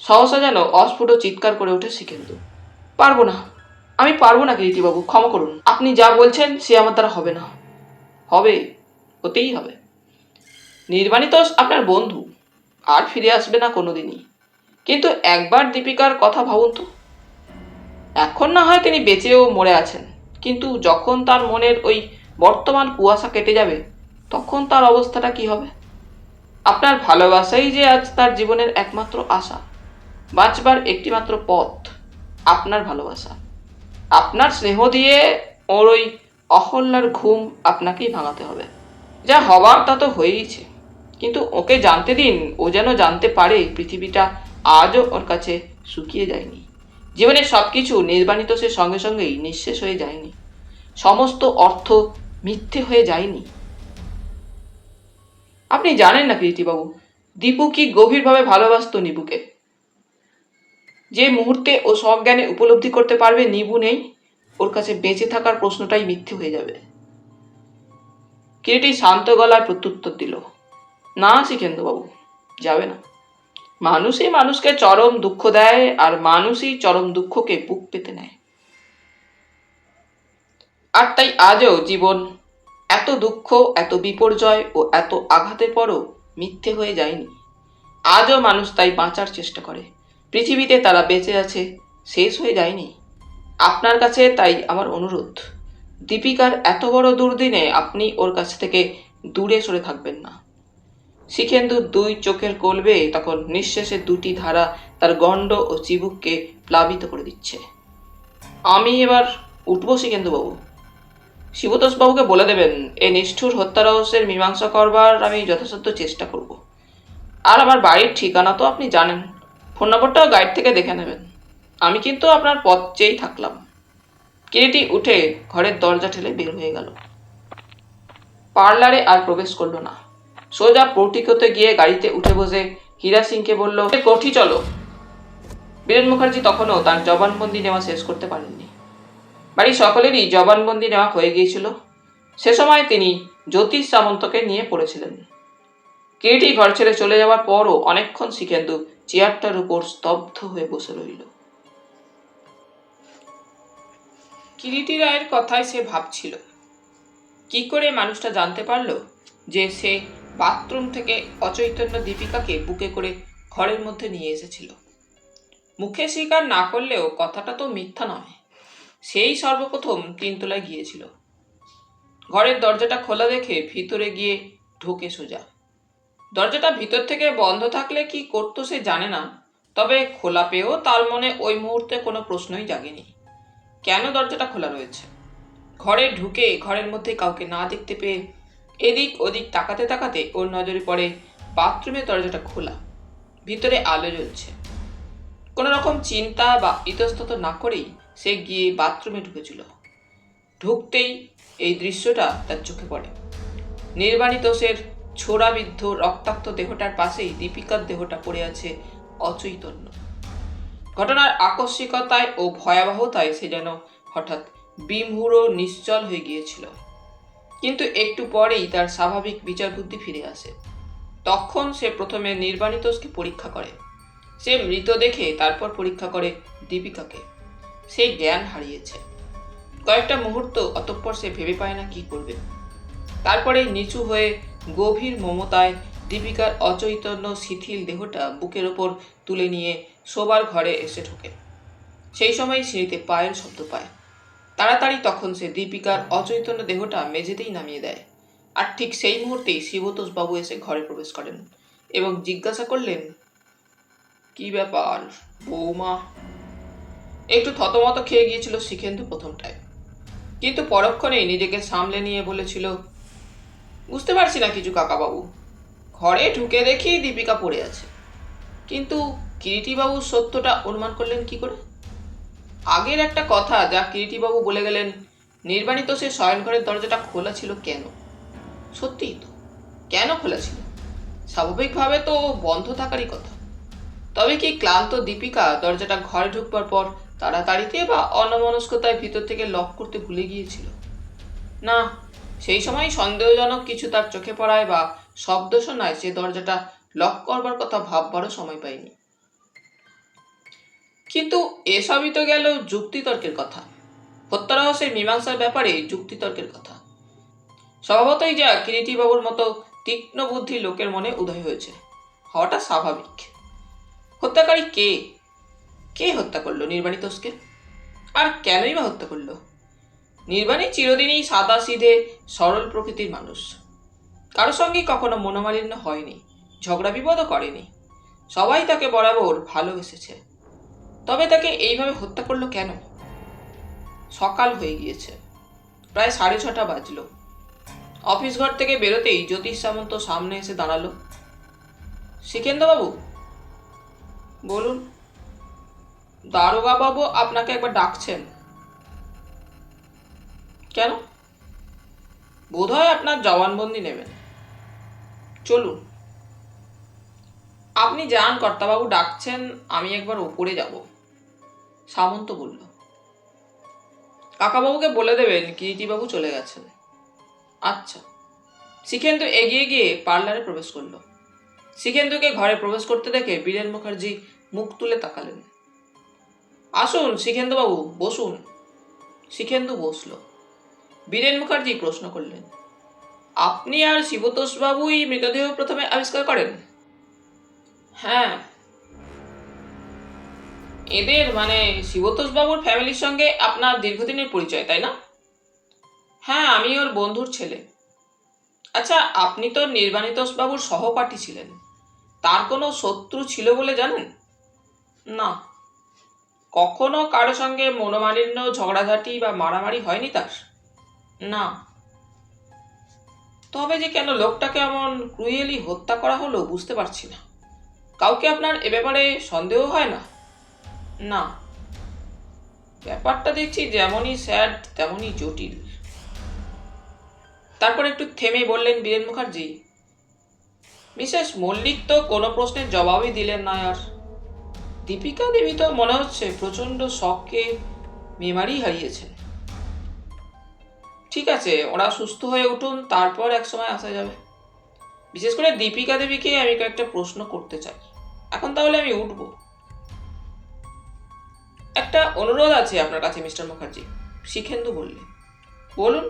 সহসা যেন অস্ফুট চিৎকার করে ওঠে শিখেন্দু। পারবো না, আমি পারবো না কিরিটিবাবু, ক্ষমা করুন। আপনি যা বলছেন সে আমার দ্বারা হবে না। হবে, হতেই হবে। নির্বাণিতোষ আপনার বন্ধু, আর ফিরে আসবে না কোনোদিনই। কিন্তু একবার দীপিকার কথা ভাবুন তো। এখন না হয় তিনি বেঁচেও মরে আছেন, কিন্তু যখন তার মনের ওই বর্তমান কুয়াশা কেটে যাবে তখন তার অবস্থাটা কি হবে? আপনার ভালোবাসাই যে আজ তার জীবনের একমাত্র আশা, বাঁচবার একটিমাত্র পথ। আপনার ভালোবাসা, আপনার স্নেহ দিয়ে ওর ওই অহল্যার ঘুম আপনাকেই ভাঙাতে হবে। যা হবার তা তো হয়েইছে, কিন্তু ওকে জানতে দিন, ও যেন জানতে পারে পৃথিবীটা আজও ওর কাছে শুকিয়ে যায়নি। জীবনের সবকিছু নির্বাণিতোষের সঙ্গে সঙ্গেই নিঃশেষ হয়ে যায়নি, সমস্ত অর্থ মিথ্যে হয়ে যায়নি। আপনি জানেন না কীর্তিবাবু, দীপু কি গভীরভাবে ভালোবাসত নিপুকে। যে মুহূর্তে ও সজ্ঞানে উপলব্ধি করতে পারবে নিবু নেই, ওর কাছে বেঁচে থাকার প্রশ্নটাই মিথ্যে হয়ে যাবে। কিরিটি শান্ত গলায় প্রত্যুত্তর দিল, না শিখেন্দুবাবু, যাবে না। মানুষই মানুষকে চরম দুঃখ দেয়, আর মানুষই চরম দুঃখকে বুক পেতে নেয়। আর তাই আজও জীবন এত দুঃখ, এত বিপর্যয় ও এত আঘাতের পরও মিথ্যে হয়ে যায়নি। আজও মানুষ তাই বাঁচার চেষ্টা করে, পৃথিবীতে তারা বেঁচে আছে, শেষ হয়ে যায়নি। আপনার কাছে তাই আমার অনুরোধ, দীপিকার এত বড় দুর্দিনে আপনি ওর কাছ থেকে দূরে সরে থাকবেন না। শিখেন্দুর দুই চোখের কোলবে তখন নিঃশেষের দুটি ধারা তার গণ্ড ও চিবুককে প্লাবিত করে দিচ্ছে। আমি এবার উঠব শিখেন্দুবাবু। শিবতোষবাবুকে বলে দেবেন এই নিষ্ঠুর হত্যা রহস্যের মীমাংসা করবার আমি যথাসাধ্য চেষ্টা করব। আর আমার বাড়ির ঠিকানা তো আপনি জানেন, ফোন নম্বরটাও গাইড থেকে দেখে নেবেন। আমি কিন্তু আপনার পথ চেয়েই থাকলাম। কিরিটি উঠে ঘরের দরজা ঠেলে বের হয়ে গেল। পার্লারে আর প্রবেশ করলো না, সোজা পোর্টিকোতে গিয়ে গাড়িতে উঠে বসে হীরা সিংকে বলল, কোঠি চলো। বীরেন মুখার্জি তখনও তার জবানবন্দি নেওয়া শেষ করতে পারেননি। বাড়ির সকলেরই জবানবন্দি নেওয়া হয়ে গিয়েছিল। সে সময় তিনি জ্যোতিষ সামন্তকে নিয়ে পড়েছিলেন। কিরিটি ঘর ছেড়ে চলে যাওয়ার পরও অনেকক্ষণ শিখেন্দু চেয়ারটার উপর স্তব্ধ হয়ে বসে রইল। কিরিটি রায়ের কথায় সে ভাবছিল, কি করে মানুষটা জানতে পারল যে সে বাথরুম থেকে অচৈতন্য দীপিকাকে বুকে করে ঘরের মধ্যে নিয়ে এসেছিল। মুখে স্বীকার না করলেও কথাটা তো মিথ্যা নয়, সেই সর্বপ্রথম তিনতলায় গিয়েছিল। ঘরের দরজাটা খোলা দেখে ভিতরে গিয়ে ঢোকে সোজা। দরজাটা ভিতর থেকে বন্ধ থাকলে কি করতো সে জানে না, তবে খোলা পেয়েও তার মনে ওই মুহূর্তে কোনো প্রশ্নই জাগেনি কেন দরজাটা খোলা রয়েছে। ঘরে ঢুকে ঘরের মধ্যে কাউকে না দেখতে পেয়ে এদিক ওদিক তাকাতে তাকাতে ওর নজরে পড়ে বাথরুমের দরজাটা খোলা, ভিতরে আলো জ্বলছে। কোনো রকম চিন্তা বা ইতস্তত না করেই সে গিয়ে বাথরুমে ঢুকেছিল। ঢুকতেই এই দৃশ্যটা তার চোখে পড়ে। নির্বাণিতোষের ছোড়াবিদ্ধ রক্তাক্ত দেহটার পাশেই দীপিকার দেহটা পড়ে আছে অচৈতন্য। ঘটনার আকস্মিকতায় ও ভয়াবহতায় সে যেন হঠাৎ বিমূঢ় নিশ্চল হয়ে গিয়েছিল, কিন্তু একটু পরেই তার স্বাভাবিক বিচার বুদ্ধি ফিরে আসে। তখন সে প্রথমে নির্বাণিতোষকে পরীক্ষা করে, সে মৃত দেখে তারপর পরীক্ষা করে দীপিকাকে। সে জ্ঞান হারিয়েছে কয়েকটা মুহূর্ত, অতঃপর সে ভেবে পায় না কি করবে। তারপরে নিচু হয়ে গভীর মমতায় দীপিকার অচৈতন্য শিথিল দেহটা বুকের ওপর তুলে নিয়ে শোবার ঘরে এসে ঢোকে। সেই সময় সিঁড়িতে পায়ের শব্দ পায়। তাড়াতাড়ি তখন সে দীপিকার অচৈতন্য দেহটা মেঝেতেই নামিয়ে দেয়। আর ঠিক সেই মুহূর্তেই শিবতোষবাবু এসে ঘরে প্রবেশ করেন এবং জিজ্ঞাসা করলেন, কি ব্যাপার বৌমা? একটু থতমত খেয়ে গিয়েছিল শিখেন্দু প্রথমটায়, কিন্তু পরক্ষণেই নিজেকে সামলে নিয়ে বলেছিল, বুঝতে পারছি না কিছু কাকাবাবু। ঘরে ঢুকে দেখি দীপিকা পড়ে আছে, কিন্তু কিরিটিবাবু সত্যটা অনুমান করলেন কি করে? আগের একটা কথা যা কিরিটিবাবু বলে গেলেন, নির্বাণী তো সে শয়নঘরের দরজাটা খোলা ছিল কেন? সত্যিই তো, কেন খোলা ছিল? স্বাভাবিকভাবে তো বন্ধ থাকারই কথা। তবে কি ক্লান্ত দীপিকা দরজাটা ঘরে ঢুকবার পর তাড়াতাড়িতে বা অন্যমনস্কতায় ভিতর থেকে লক করতে ভুলে গিয়েছিল? না, সেই সময় সন্দেহজনক কিছু তার চোখে পড়ায় বা শব্দ শোনায় সে দরজাটা লক করবার কথা ভাববারও সময় পায়নি। কিন্তু এসবই তো গেল যুক্তিতর্কের কথা। হত্যা রহস্যের মীমাংসার ব্যাপারে যুক্তিতর্কের কথা স্বভাবতই যা কিরিটিবাবুর মতো তীক্ষ্ণ বুদ্ধি লোকের মনে উদয় হয়েছে, হওয়াটা স্বাভাবিক। হত্যাকারী কে? কে হত্যা করলো নির্বাণী তোষকে? আর কেনই বা হত্যা করলো? নির্বাণী চিরদিনই সাদা সিধে সরল প্রকৃতির মানুষ। কারো সঙ্গেই কখনো মনোমালিন্য হয়নি, ঝগড়া বিবাদও করেনি। সবাই তাকে বরাবর ভালোবেসেছে। তবে তাকে এইভাবে হত্যা করলো কেন? সকাল হয়ে গিয়েছে, প্রায় 6:30 বাজলো। অফিস ঘর থেকে বেরোতেই জ্যোতিষ সামন্ত সামনে এসে দাঁড়ালো। শিখেন্দুবাবু? বলুন। দারোগা বাবু আপনাকে একবার ডাকছেন। কেন? বোধহয় আপনার জবানবন্দি নেবেন। চলুন। আপনি যান, কর্তাবাবু ডাকছেন, আমি একবার উপরে যাব। সামন্ত বলল। কাকাবাবুকে বলে দেবেন কিরিটিবাবু চলে গেছেন। আচ্ছা। শিখেন্দু এগিয়ে গিয়ে পার্লারে প্রবেশ করল। শিখেন্দুকে ঘরে প্রবেশ করতে দেখে বীরেন মুখার্জি মুখ তুলে তাকালেন। আসুন শিখেন্দুবাবু, বসুন। শিখেন্দু বসল। বীরেন মুখার্জি প্রশ্ন করলেন, আপনি আর শিবতোষবাবুই মৃতদেহ প্রথমে আবিষ্কার করেন? হ্যাঁ। এদের মানে শিবতোষবাবুর ফ্যামিলির সঙ্গে আপনার দীর্ঘদিনের পরিচয়, তাই না? হ্যাঁ, আমি ওর বন্ধুর ছেলে। আচ্ছা, আপনি তো নির্বাণিতোষবাবুর সহপাঠী ছিলেন, তার কোনো শত্রু ছিল বলে জানেন? না। কখনো কারো সঙ্গে মনোমালিন্য, ঝগড়াঝাটি বা মারামারি হয়নি তার? না। তবে যে কেন লোকটাকে এমন ক্রুয়েলি হত্যা করা হলো বুঝতে পারছি না। কাউকে আপনার এ ব্যাপারে সন্দেহ হয় না? না। ব্যাপারটা দেখছি যেমনই স্যাড তেমনই জটিল। তারপর একটু থেমে বললেন বীরেন মুখার্জি, মিসেস মল্লিক তো কোনো প্রশ্নের জবাবই দিলেন না। আর দীপিকা দেবী তো মনে হচ্ছে প্রচণ্ড শখকে মেমারি হারিয়েছেন। ঠিক আছে, ওরা সুস্থ হয়ে উঠুন, তারপর একসময় আসা যাবে। বিশেষ করে দীপিকা দেবীকে আমি কয়েকটা প্রশ্ন করতে চাই। এখন তাহলে আমি উঠব। একটা অনুরোধ আছে আপনার কাছে মিস্টার মুখার্জি, শিখেন্দু বললে। বলুন।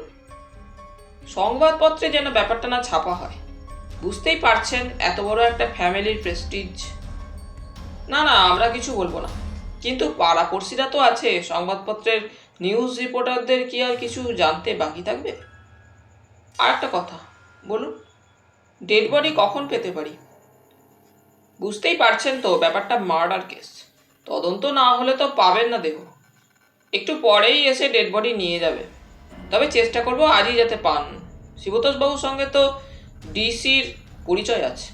সংবাদপত্রে যেন ব্যাপারটা না ছাপা হয়। বুঝতেই পারছেন এত বড় একটা ফ্যামিলির প্রেস্টিজ। না না, আমরা কিছু বলবো না, কিন্তু পাড়াপড়শিরা তো আছে, সংবাদপত্রের নিউজ রিপোর্টারদের কি আর কিছু জানতে বাকি থাকবে? আর একটা কথা বলুন, ডেড বডি কখন পেতে পারি? বুঝতেই পারছেন তো ব্যাপারটা মার্ডার কেস, তদন্ত না হলে তো পাবেন না দেহ। একটু পরেই এসে ডেড বডি নিয়ে যাবে, তবে চেষ্টা করব আজই যাতে পান। শিবতোষবাবুর সঙ্গে তো ডিসির পরিচয় আছে,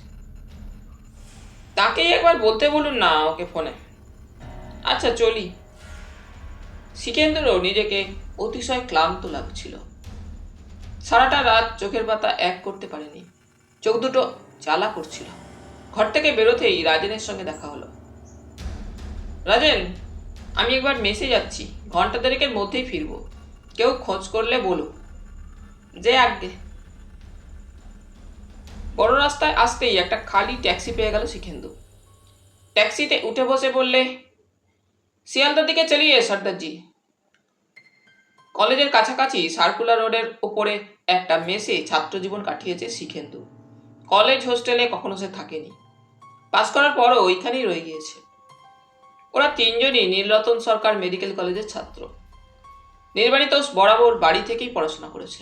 তাকেই একবার বলতে বলুন না ওকে ফোনে। আচ্ছা চলি। শিখেন্দুরও নিজেকে অতিশয় ক্লান্ত লাগছিল। সারাটা রাত চোখের পাতা এক করতে পারেনি, চোখ দুটো জ্বালা করছিল। ঘর থেকে বেরোতেই রাজেনের সঙ্গে দেখা হলো। রাজেন, আমি একবার মেসে যাচ্ছি, ঘন্টা দেড়েকের মধ্যেই ফিরবো। কেউ খোঁজ করলে বলো। যে আগে। বড় রাস্তায় আসতেই একটা খালি ট্যাক্সি পেয়ে গেল শিখেন্দু। ট্যাক্সিতে উঠে বসে বললে, শিয়ালদার দিকে চলিয়ে সর্দারজি। কলেজের কাছাকাছি সার্কুলার রোডের ওপরে একটা মেসে ছাত্রজীবন কাটিয়েছে শিখেন্দু। কলেজ হোস্টেলে কখনো সে থাকেনি, পাস করার পরও ওইখানেই রয়ে গিয়েছে। ওরা তিনজনই নীলরতন সরকার মেডিকেল কলেজের ছাত্র। নির্বাণী তোষ বরাবর বাড়ি থেকেই পড়াশোনা করেছে।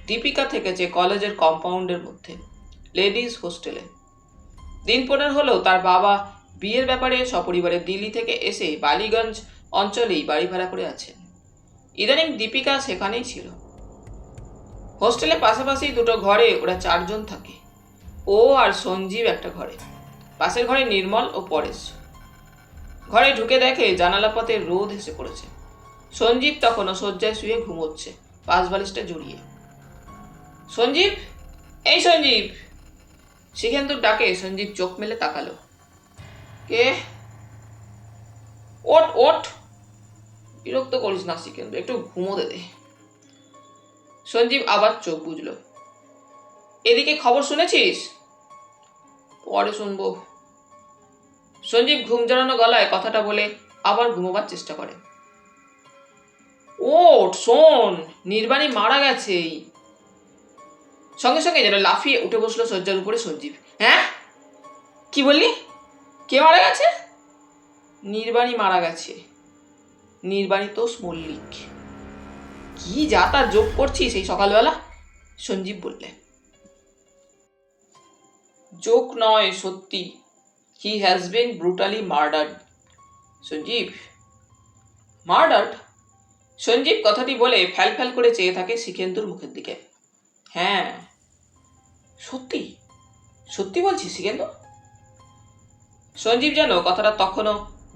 দীপিকা থেকেছে কলেজের কম্পাউন্ডের মধ্যে, লেডিজ হোস্টেলে। দিন 15 হলেও তার বাবা বিয়ের ব্যাপারে সপরিবারে দিল্লি থেকে এসে বালিগঞ্জ অঞ্চলেই বাড়ি ভাড়া করে আছেন। ইদানিং দীপিকা সেখানেই ছিল। হোস্টেলে পাশাপাশি দুটো ঘরে ওরা 4 জন থাকে। ও আর সঞ্জীব একটা ঘরে, পাশের ঘরে নির্মল ও পরেশ। ঘরে ঢুকে দেখে জানালা পথে রোদ এসে পড়েছে। সঞ্জীব তখনও শয্যায় শুয়ে ঘুমোচ্ছে, পাশ বালিশটা জড়িয়ে। সঞ্জীব, এই সঞ্জীব! শিখেন্দুর ডাকে সঞ্জীব চোখ মেলে তাকালো। কে? ওঠ ওঠ! বিরক্ত করিস না শিখেন্দু, একটু ঘুমোতে দে। সঞ্জীব আবার চোখ বুঝল। এদিকে খবর শুনেছিস? পরে শুনবো। সঞ্জীব ঘুম জড়ানো গলায় কথাটা বলে আবার ঘুমোবার চেষ্টা করে। ওঠ, শোন, নির্বাণী মারা গেছে। সঙ্গে সঙ্গে যেন লাফিয়ে উঠে বসলো শয্যার উপরে সঞ্জীব। হ্যাঁ, কি বললি? কে মারা গেছে? নির্বাণী মারা গেছে। নির্বাণী তোষ মল্লিক। কি যা তা যোগ করছিস এই সকালবেলা? সঞ্জীব বললে। যোগ নয়, সত্যি। He has been brutally murdered. Sanjeev, murdered? Sanjeev কথাটি বলে ফ্যাল ফ্যাল করে চেয়ে থাকে শিখেন্দুর মুখের দিকে। হ্যাঁ, সত্যি সত্যি বলছিস শিখেন্দু? সঞ্জীব যেন কথাটা তখনও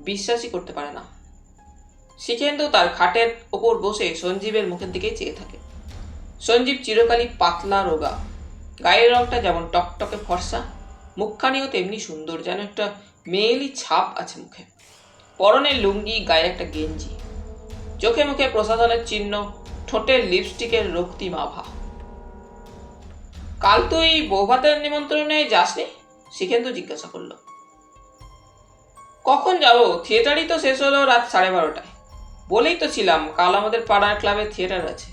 বিশ্বাসই করতে পারে না। শিখেন্দু তার খাটের ওপর বসে সঞ্জীবের মুখের দিকেই চেয়ে থাকে। সঞ্জীব চিরকালই পাতলা রোগা, গায়ের রংটা যেমন টকটকে ফর্সা, মুখখানিও তেমনি সুন্দর, যেন একটা মেয়েলি ছাপ আছে মুখে। পরনে লুঙ্গি, গায়ে একটা গেঞ্জি, চোখে মুখে প্রসাধনের চিহ্ন, ঠোঁটের লিপস্টিকের রক্তিম আভা। কাল তুই বৌভাতের নিমন্ত্রণে যাসনি? শিখেন্দু জিজ্ঞাসা করল। কখন যাব? থিয়েটারই তো শেষ হলো রাত 12:30টায়। বলেই তো ছিলাম কাল আমাদের পাড়ার ক্লাবে থিয়েটার আছে।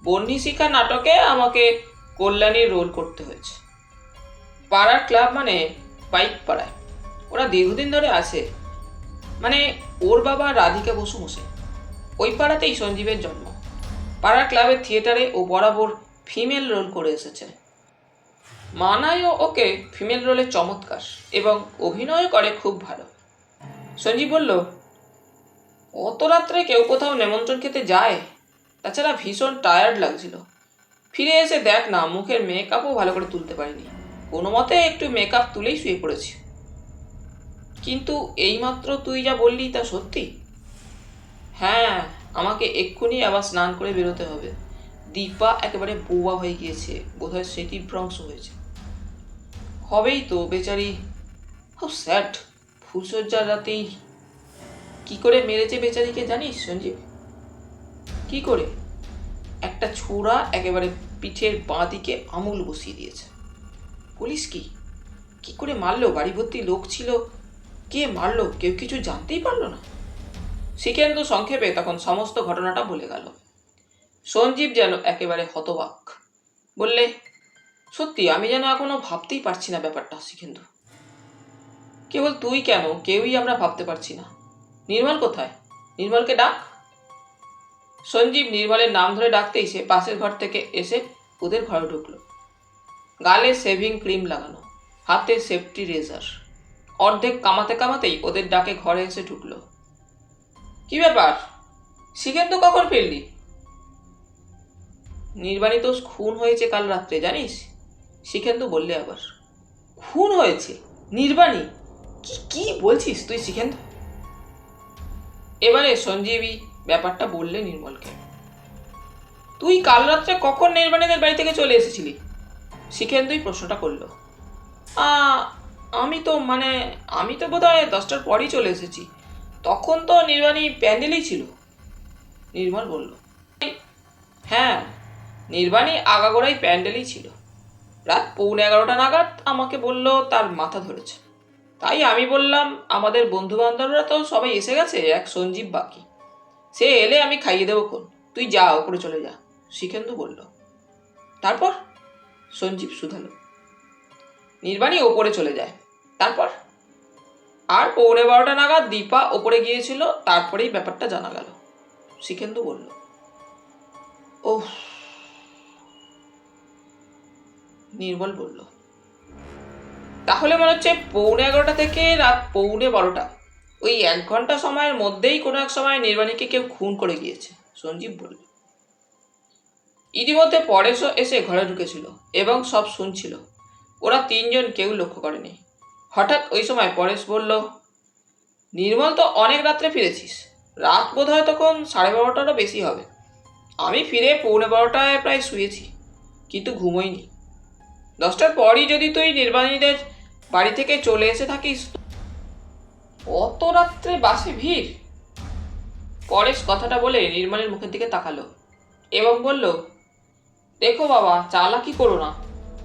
বহ্নি শিখা নাটকে আমাকে কল্যাণীর রোল করতে হয়েছে। পাড়ার ক্লাব মানে পাইক পাড়ায়। ওরা দীর্ঘদিন ধরে আছে, মানে ওর বাবা রাধিকা বসু মশাই। ওই পাড়াতেই সঞ্জীবের জন্ম। পাড়ার ক্লাবের থিয়েটারে ও বরাবর ফিমেল রোল করে এসেছে। মানায়ও ওকে ফিমেল রোলে চমৎকার, এবং অভিনয়ও করে খুব ভালো। সঞ্জীব বলল, অত রাত্রে কেউ কোথাও নেমন্ত্রণ খেতে যায়? তাছাড়া ভীষণ টায়ার্ড লাগছিল। ফিরে এসে দেখ না, মুখের মেকআপও ভালো করে তুলতে পারিনি। কোনো মতে একটু মেকআপ তুলেই শুয়ে পড়েছি। কিন্তু এইমাত্র তুই যা বললি তা সত্যি? হ্যাঁ, আমাকে এক্ষুনি আবার স্নান করে বেরোতে হবে। দীপা একেবারে বোবা হয়ে গিয়েছে, বোধহয় স্মৃতিভ্রংশ হয়েছে। হবেই তো, বেচারি। How sad. ফুলসজ্জার রাতেই কি করে মেরেছে বেচারিকে জানিস সঞ্জীব? কি করে? একটা ছোড়া একেবারে পিঠের বাঁ দিকে আমুল বসিয়ে দিয়েছে। বলিস কি? কি করে মারলো? বাড়ি ভর্তি লোক ছিল। কে মারলো কেউ কিছু জানতেই পারলো না। শিখেন্দু সংক্ষেপে তখন সমস্ত ঘটনাটা বলে গেল। সঞ্জীব যেন একেবারে হতবাক। বললে, সত্যি আমি যেন এখনো ভাবতেই পারছি না ব্যাপারটা শিখেন্দু। কেবল তুই কেন, কেউই আমরা ভাবতে পারছি না। নির্মল কোথায়? নির্মলকে ডাক। সঞ্জীব নির্মলের নাম ধরে ডাকতেই সে পাশের ঘর থেকে এসে ওদের ঘরে ঢুকলো। গালে শেভিং ক্রিম লাগানো, হাতে সেফটি রেজার। অর্ধেক কামাতে কামাতেই ওদের ডাকে ঘরে এসে ঢুকলো। কি ব্যাপার? শিখেন্দু কখন ফিরলি? নির্বাণী তোষ খুন হয়েছে কাল রাত্রে, জানিস? শিখেন্দু বললে আবার। খুন হয়েছে? নির্বাণী? কি কি বলছিস তুই শিখেন্দু? এবারে সঞ্জীবী ব্যাপারটা বললে নির্মলকে। তুই কাল রাত্রে কখন নির্বাণীদের বাড়ি থেকে চলে এসেছিলি? শিখেন্দুই প্রশ্নটা করলো। আমি তো বোধহয় 10টার পরই চলে এসেছি। তখন তো নির্বাণী প্যান্ডেলেই ছিল। নির্মল বলল। হ্যাঁ, নির্বাণী আগাগোড়াই প্যান্ডেলেই ছিল। রাত 11:15 নাগাদ আমাকে বলল তার মাথা ধরেছে। তাই আমি বললাম, আমাদের বন্ধু বান্ধবরা তো সবাই এসে গেছে, এক সঞ্জীব বাকি। সে এলে আমি খাইয়ে দেবো খন, তুই যা, ওপরে চলে যা। শিখেন্দু বলল। তারপর? সঞ্জীব শুধালো। নির্বাণী ওপরে চলে যায়। তারপর? আর 11:15 নাগাদ দীপা ওপরে গিয়েছিল, তারপরেই ব্যাপারটা জানা গেল। শিখেন্দু বলল, ওহ। নির্মল বলল, তাহলে মনে হচ্ছে 11:15 থেকে রাত 11:45 ওই 1 ঘন্টা সময়ের মধ্যেই কোনো এক সময় নির্বাণীকে কেউ খুন করে গিয়েছে, সঞ্জীব বলল। ইতিমধ্যে পরেশও এসে ঘরে ঢুকেছিল এবং সব শুনছিল। ওরা 3 জন কেউ লক্ষ্য করেনি। হঠাৎ ওই সময় পরেশ বলল, নির্মল তো অনেক রাত্রে ফিরেছিস, রাত বোধ হয় তখন 12:30টারও বেশি হবে। আমি ফিরে 11:45 প্রায় শুয়েছি, কিন্তু ঘুমোইনি। 10টার পরই যদি তুই নির্বাণীদের বাড়ি থেকে চলে এসে থাকিস, অত রাত্রে বাসে ভিড়। পরেশ কথাটা বলে নির্মলের মুখের দিকে তাকালো এবং বলল, দেখো বাবা, চালাকি করো না,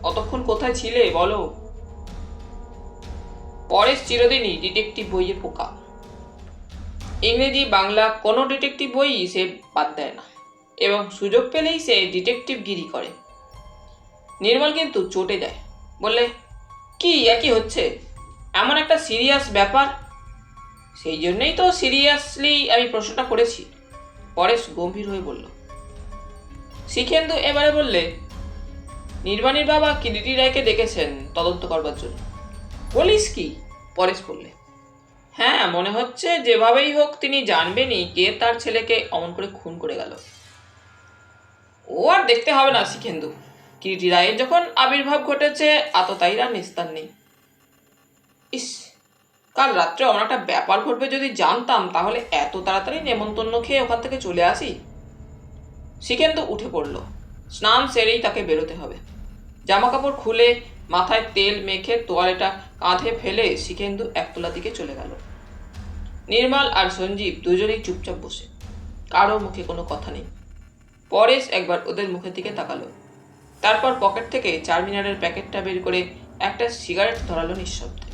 অতক্ষণ কোথায় ছিলে বলো। পরেশ চিরদিনই ডিটেকটিভ বইয়ের পোকা। ইংরেজি বাংলা কোনো ডিটেকটিভ বইই সে বাদ দেয় না এবং সুযোগ পেলেই সে ডিটেকটিভগিরি করে। নির্মল কিন্তু চটে যায়, বললে, কি একই হচ্ছে, এমন একটা সিরিয়াস ব্যাপার, সেই জন্যই তো সিরিয়াসলি আমি প্রশ্নটা করেছি। পরেশ গম্ভীর হয়ে বলল। শিখেন্দু এবারে বললে, নির্বাণীর বাবা কিরিটি রায়কে ডেকেছেন তদন্ত করবার জন্য। বলিস কি? পরেশ বললে, হ্যাঁ, মনে হচ্ছে যেভাবেই হোক তিনি জানবেনই কে তার ছেলেকে অমন করে খুন করে গেল। ও আর দেখতে হবে না শিখেন্দু, কিরিটি রায়ের যখন আবির্ভাব ঘটেছে আততায়ীর আর নিস্তার নেই। ইস, কাল রাত্রে অমন একটা ব্যাপার ঘটবে যদি জানতাম, তাহলে এত তাড়াতাড়ি নেমন্তন্ন খেয়ে ওখান থেকে চলে আসি। শিখেন্দু উঠে পড়ল। স্নান সেরেই তাকে বেরোতে হবে। জামা কাপড় খুলে মাথায় তেল মেখে তোয়ালেটা কাঁধে ফেলে শিখেন্দু একতলার দিকে চলে গেল। নির্মল আর সঞ্জীব দুজনেই চুপচাপ বসে, কারো মুখে কোনো কথা নেই। পরেশ একবার ওদের মুখের দিকে তাকালো, তারপর পকেট থেকে চারমিনারের প্যাকেটটা বের করে একটা সিগারেট ধরালো নিঃশব্দে।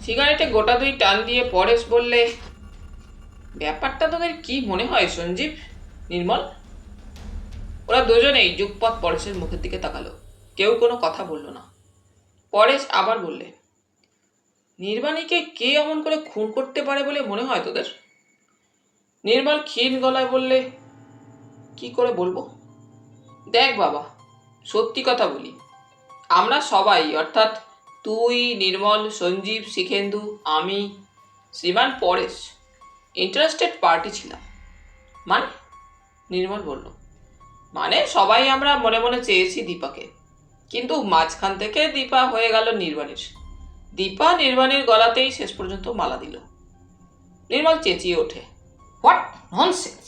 সিগারেটে গোটা 2 টান দিয়ে পরেশ বললে, ব্যাপারটা তোদের কি মনে হয় সঞ্জীব, নির্মল? ওরা দুজনেই যুগপৎ পরেশের মুখের দিকে তাকালো, কেউ কোনো কথা বলল না। পরেশ আবার বললে, নির্বাণীকে কে অমন করে খুন করতে পারে বলে মনে হয় তোদের? নির্মল ক্ষীণ গলায় বললে, কি করে বলবো? দেখ বাবা, সত্যি কথা বলি, আমরা সবাই, অর্থাৎ তুই, নির্মল, সঞ্জীব, শিখেন্দু, আমি, শ্রীমান পরেশ, ইন্টারেস্টেড পার্টি ছিলাম। মানে? নির্মল বলল, মানে সবাই আমরা মনে মনে চেয়েছি দীপাকে, কিন্তু মাঝখান থেকে দীপা হয়ে গেল নির্বাণীর। দীপা নির্বাণীর গলাতেই শেষ পর্যন্ত মালা দিল। নির্মল চেঁচিয়ে ওঠে, হোয়াট ননসেন্স!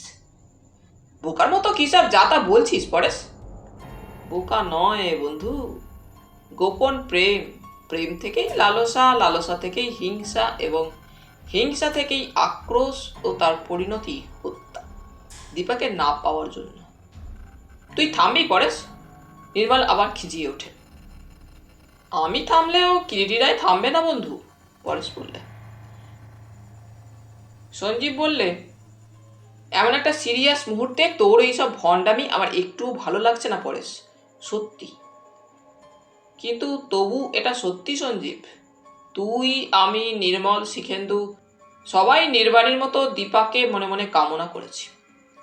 বোকার মতো কি সব যা তা বলছিস পরেশ? বোকা নয় বন্ধু, গোপন প্রেম, প্রেম থেকেই লালসা, লালসা থেকেই হিংসা এবং হিংসা থেকেই আক্রোশ ও তার পরিণতি হত্যা, দীপাকে না পাওয়ার জন্য। তুই থামবি পরেশ? নির্মল আবার খিজিয়ে ওঠে। আমি থামলেও কিরিটি রায় থামবে না বন্ধু, পরেশ বললে। সঞ্জীব বললে, এমন একটা সিরিয়াস মুহূর্তে তোর এইসব ভণ্ডামি আমার একটু ভালো লাগছে না পরেশ, সত্যি। কিন্তু তবু এটা সত্যি সঞ্জীব, তুই, আমি, নির্মল, শিখেন্দু সবাই নির্বাণীর মতো দীপাকে মনে মনে কামনা করেছি।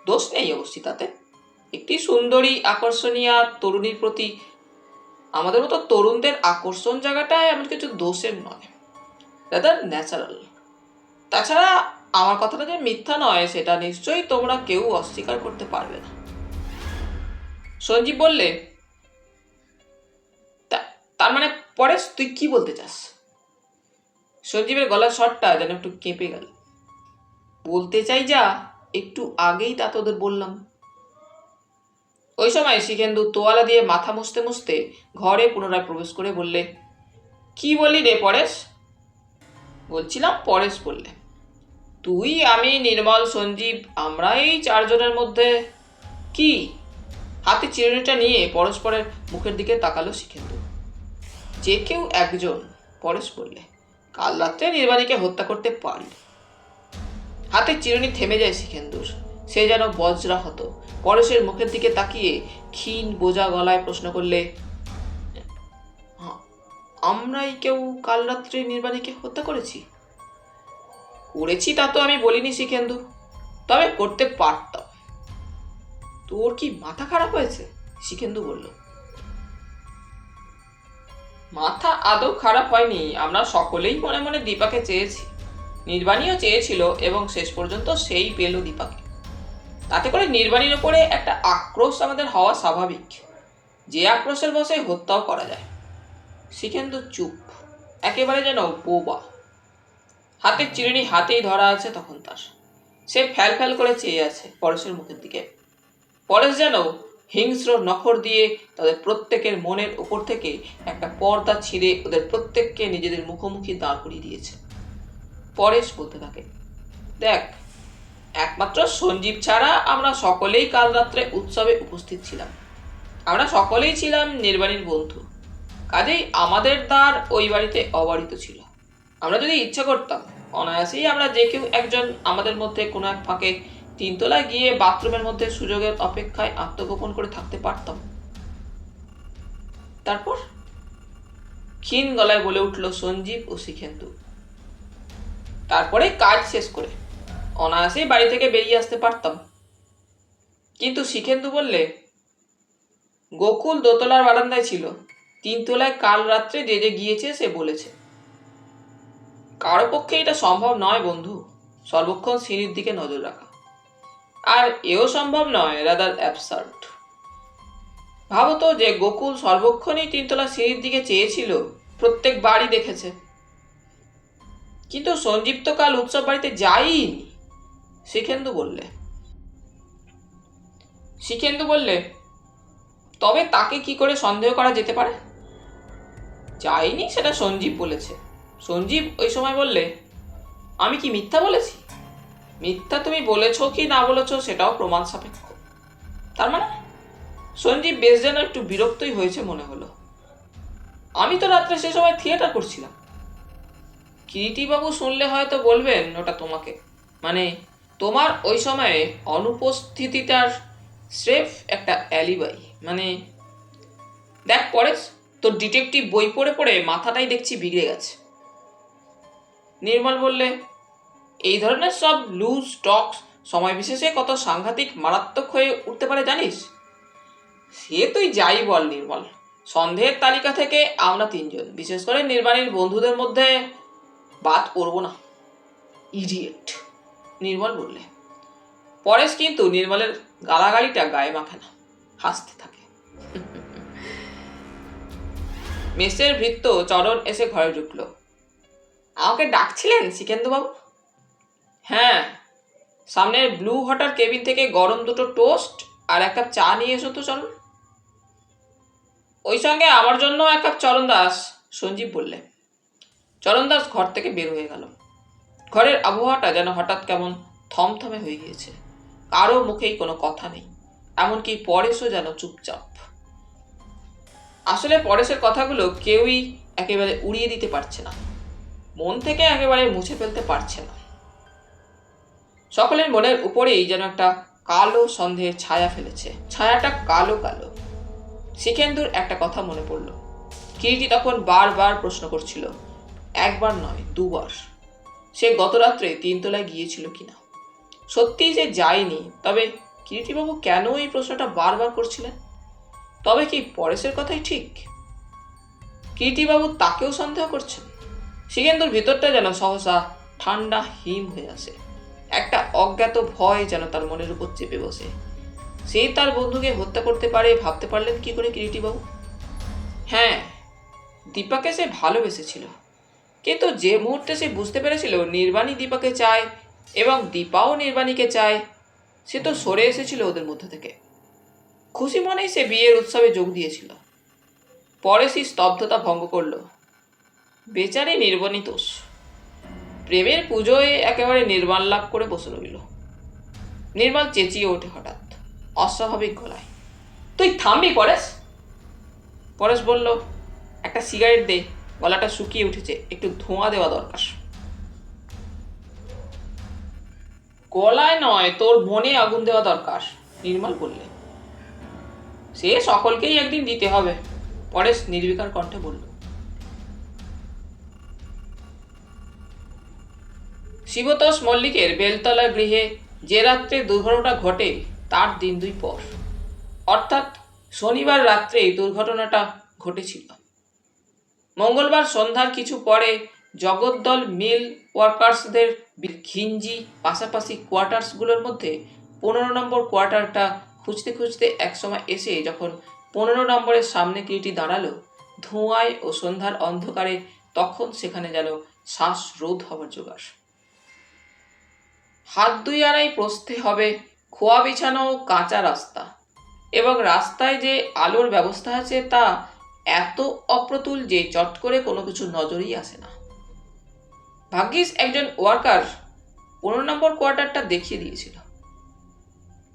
দোষ নেই অবশ্যই তাতে। একটি সুন্দরী আকর্ষণীয় তরুণীর প্রতি আমাদের মতো তরুণদের আকর্ষণ জায়গাটায় এমন কিছু দোষের নয়, রাদার ন্যাচারাল। তাছাড়া আমার কথাটা যে মিথ্যা নয় সেটা নিশ্চয়ই তোমরা কেউ অস্বীকার করতে পারবে না। সঞ্জীব বললে, তার মানে পরেশ তুই কি বলতে চাস? সঞ্জীবের গলার স্বরটা যেন একটু কেঁপে গেল। বলতে চাই যা একটু আগেই তা তোদের বললাম। ওই সময় শিখেন্দু তোয়ালা দিয়ে মাথা মুছতে মুছতে ঘরে পুনরায় প্রবেশ করে বললে, কি বলি রে পরেশ? বলছিলাম, পরেশ বললে, তুই, আমি, নির্মল, সঞ্জীব, আমরা এই 4 জনের মধ্যে কি? হাতে চিরুনিটা নিয়ে পরস্পরের মুখের দিকে তাকালো শিখেন্দু। যে কেউ একজন, পরেশ বললে, কাল রাত্রে নির্বাণীকে হত্যা করতে পারি। হাতে চিরুনি থেমে যায় শিখেন্দুর, সে যেন বজ্রাহত। পরেশের মুখের দিকে তাকিয়ে ক্ষীণ বোঝা গলায় প্রশ্ন করলে, আমরাই কেউ কাল রাত্রে নির্বাণীকে হত্যা করেছি? করেছি তা তো আমি বলিনি শিখেন্দু, তবে করতে পারতাম। তোর কি মাথা খারাপ হয়েছে? শিখেন্দু বলল। মাথা আদৌ খারাপ হয়নি। আমরা সকলেই মনে মনে দীপাকে চেয়েছি, নির্বাণীও চেয়েছিল, এবং শেষ পর্যন্ত সেই পেল দীপাকে। তাতে করে নির্বাণীর ওপরে একটা আক্রোশ আমাদের হওয়া স্বাভাবিক, যে আক্রোশের বশে হত্যাও করা যায়। শিখেন্দু চুপ, একেবারে যেন বোবা। হাতের চিরুনি হাতেই ধরা আছে তখন তার। সে ফ্যাল ফ্যাল করে চেয়ে আছে পরেশের মুখের দিকে। পরেশ যেন হিংস্র নখর দিয়ে তাদের প্রত্যেকের মনের উপর থেকে একটা পর্দা ছিঁড়ে ওদের প্রত্যেককে নিজেদের মুখোমুখি দাঁড় করিয়ে দিয়েছে। পরেশ বলতে থাকে, দেখ, একমাত্র সঞ্জীব ছাড়া আমরা সকলেই কাল রাত্রে উৎসবে উপস্থিত ছিলাম। আমরা সকলেই ছিলাম নির্বাণীর বন্ধু, কাজেই আমাদের দ্বার ওই বাড়িতে অবারিত ছিল। আমরা যদি ইচ্ছা করতাম, অনায়াসেই আমরা যে কেউ একজন আমাদের মধ্যে কোনো এক ফাঁকে তিনতলায় গিয়ে বাথরুমের মধ্যে সুযোগের অপেক্ষায় আত্মগোপন করে থাকতে পারতাম। তারপর ক্ষীণ গলায় বলে উঠল সঞ্জীব ও শিখেন্দু। তারপরে কাজ শেষ করে অনায়াসেই বাড়ি থেকে বেরিয়ে আসতে পারতাম। কিন্তু শিখেন্দু বললে, গোকুল দোতলার বারান্দায় ছিল, তিনতলায় কাল রাত্রে যে যে গিয়েছে সে বলেছে। কারো পক্ষে এটা সম্ভব নয় বন্ধু, সর্বক্ষণ সিঁড়ির দিকে নজর রাখা। আর এও সম্ভব নয়, রাদার অ্যাবসার্ড। ভাবো তো যে গোকুল সর্বক্ষণই তিনতলা সিঁড়ির দিকে চেয়েছিল, প্রত্যেক বাড়ি দেখেছে। কিন্তু সঞ্জীব তো কাল উৎসব বাড়িতে যায়নি। শিখেন্দু বললে, তবে তাকে কি করে সন্দেহ করা যেতে পারে? যায়নি সেটা সঞ্জীব বলেছে। সঞ্জীব ওই সময় বললে, আমি কি মিথ্যা বলেছি? মিথ্যা তুমি বলেছ কি না বলেছ সেটাও প্রমাণ সাপেক্ষ। তার মানে? সঞ্জীব বেশ যেন একটু বিরক্তই হয়েছে মনে হলো। আমি তো রাত্রে সে সময় থিয়েটার করছিলাম। কিরিটিবাবু শুনলে হয়তো বলবেন ওটা তোমাকে, মানে তোমার ওই সময়ে অনুপস্থিতিটার স্রেফ একটা অ্যালিবাই। মানে দেখ পরেশ, তোর ডিটেকটিভ বই পড়ে পড়ে মাথাটাই দেখছি বিগড়ে গেছে। নির্মল বললে, এই ধরনের সব লুজ টক্স সময় বিশেষে কত সাংঘাতিক মারাত্মক হয়ে উঠতে পারে জানিস? সে তুই যাই বল নির্মল, সন্দেহের তালিকা থেকে আমরা তিনজন, বিশেষ করে নির্বাণীর বন্ধুদের মধ্যে বাদ পড়ব না। ইডিয়েট, নির্মল বললে। পরেশ কিন্তু নির্মলের গালাগালিটা গায়ে মাখে না, হাসতে থাকে। মেসের ভৃত্য চরণ এসে ঘরে ঢুকল। আমাকে ডাকছিলেন শিখেন্দুবাবু? হ্যাঁ, সামনের ব্লু ওয়াটার কেবিন থেকে গরম দুটো টোস্ট আর এক কাপ চা নিয়ে এসো তো চরণ। ওই সঙ্গে আমার জন্য এক কাপ চরণ দাস, সঞ্জীব বললে। চরণ দাস ঘর থেকে বের হয়ে গেল। ঘরের আবহাওয়াটা যেন হঠাৎ কেমন থমথমে হয়ে গিয়েছে। কারো মুখেই কোনো কথা নেই, এমনকি পরেশও যেন চুপচাপ। আসলে পরেশের কথাগুলো কেউই একেবারে উড়িয়ে দিতে পারছে না, মন থেকে একেবারে মুছে ফেলতে পারছে না। সকলের মনের উপরেই যেন একটা কালো সন্দেহের ছায়া ফেলেছে। ছায়াটা কালো কালো। শিখেন্দুর একটা কথা মনে পড়ল। কিরিটি তখন বারবার প্রশ্ন করছিল, একবার নয় দুবার, সে গত রাত্রে তিনতলায় গিয়েছিল কিনা। সত্যিই সে যায়নি, তবে কিরিটিবাবু কেন এই প্রশ্নটা বারবার করছিলেন? তবে কি পরেশের কথাই ঠিক? কিরিটিবাবু তাকেও সন্দেহ করছেন? শিখেন্দুর ভিতরটা যেন সহসা ঠান্ডা হিম হয়ে আসে। একটা অজ্ঞাত ভয় যেন তার মনের উপর চেপে বসে। সে তার বন্ধুকে হত্যা করতে পারে ভাবতে পারলেন কি করে কিরিটিবাবু? হ্যাঁ, দীপাকে সে ভালোবেসেছিল, কিন্তু যে মুহূর্তে সে বুঝতে পেরেছিল নির্বাণী দীপাকে চায় এবং দীপাও নির্বাণীকে চায়, সে তো সরে এসেছিল ওদের মধ্য থেকে। খুশি মনেই সে বিয়ের উৎসবে যোগ দিয়েছিল। পরেশই স্তব্ধতা ভঙ্গ করল। বেচারি নির্বাণী দোষ, প্রেমের পুজোয় একেবারে নির্বাণ লাভ করে বসে রইল। নির্মল চেঁচিয়ে ওঠে হঠাৎ, অস্বাভাবিক গলায়, তুই থামবি পরেশ? পরেশ বলল, একটা সিগারেট দে, গলাটা শুকিয়ে উঠেছে, একটু ধোঁয়া দেওয়া দরকার। গলায় নয়, তোর মনে আগুন দেওয়া দরকার, নির্মল বললে। সে সকলকেই একদিন দিতে হবে, পরেশ নির্বিকার কণ্ঠে বলল। শিবতোষ মল্লিকের বেলতলা গৃহে যে রাত্রে দুর্ঘটনা ঘটে তার দিন দুই পর, অর্থাৎ শনিবার রাত্রে দুর্ঘটনাটা ঘটেছিল। মঙ্গলবার সন্ধ্যার কিছু পরে জগদ্দল মিল ওয়ার্কার্সদের ঘিঞ্জি পাশাপাশি কোয়ার্টার্সগুলোর মধ্যে 15 নম্বর কোয়ার্টারটা খুঁজতে খুঁজতে একসময় এসে যখন 15 নম্বরের সামনে গিয়েটি দাঁড়ালো ধোঁয়ায় ও সন্ধ্যার অন্ধকারে, তখন সেখানে যেন শ্বাসরোধ হবার জোগাড়। হাত দুই আড়াই প্রস্থে হবে খোয়া বিছানো কাঁচা রাস্তা, এবং রাস্তায় যে আলোর ব্যবস্থা আছে তা এত অপ্রতুল যে চট করে কোনো কিছু নজরেই আসে না। ভাগ্যিস একজন ওয়ার্কার 15 নম্বর কোয়ার্টারটা দেখিয়ে দিয়েছিল।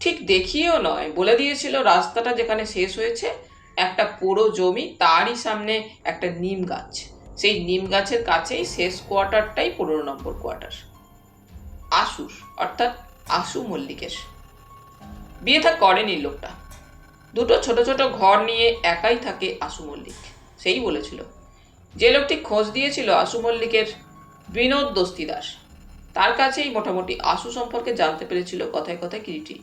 ঠিক দেখিয়েও নয়, বলে দিয়েছিল রাস্তাটা যেখানে শেষ হয়েছে একটা পুরো জমি, তারই সামনে একটা নিম গাছ, সেই নিম গাছের কাছেই শেষ কোয়ার্টারটাই 15 নম্বর কোয়ার্টার। আশুর, অর্থাৎ আশু মল্লিকের বিয়ে থা করেনি লোকটা। দুটো ছোট ছোট ঘর নিয়ে একাই থাকে আশু মল্লিক। সেই বলেছিল যে লোকটি খোঁজ দিয়েছিল আশু মল্লিকের বিনোদ দস্তিদার, তার কাছেই মোটামুটি আশু সম্পর্কে জানতে পেরেছিল কথায় কথায় কিরিটি।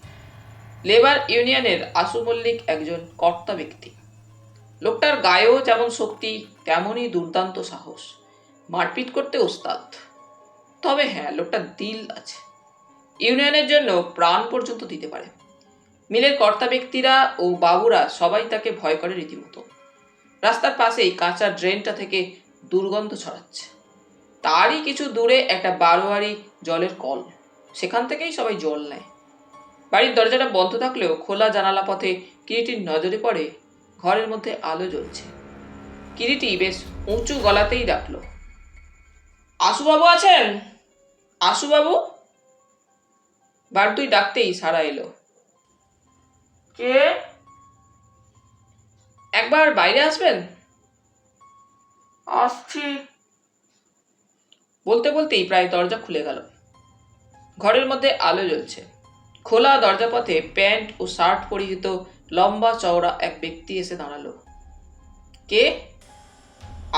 লেবার ইউনিয়নের আশু মল্লিক একজন কর্তা ব্যক্তি। লোকটার গায়েও যেমন শক্তি তেমনই দুর্দান্ত সাহস, মারপিট করতে ওস্তাদ। তবে হ্যাঁ, লোকটার দিল আছে, ইউনিয়নের জন্য প্রাণ পর্যন্ত দিতে পারে। মিলের কর্তা ব্যক্তিরা ও বাবুরা সবাই তাকে ভয় করে রীতিমতো। রাস্তার পাশেই কাঁচা ড্রেনটা থেকে দুর্গন্ধ ছড়াচ্ছে, তারই কিছু দূরে একটা বারোয়ারি জলের কল, সেখান থেকেই সবাই জল নেয়। বাড়ির দরজাটা বন্ধ থাকলেও খোলা জানালা পথে কিরিটির নজরে পড়ে ঘরের মধ্যে আলো জ্বলছে। কিরিটি বেশ উঁচু গলাতেই ডাকলো, আশুবাবু আছেন? আশুবাবু? বার দুই ডাকতেই সাড়া এলো, কে? একবার বাইরে আসবেন? আসছি। বলতে বলতেই প্রায় দরজা খুলে গেল। ঘরের মধ্যে আলো জ্বলছে। খোলা দরজাপথে প্যান্ট ও শার্ট পরিহিত লম্বা চওড়া এক ব্যক্তি এসে দাঁড়ালো। কে?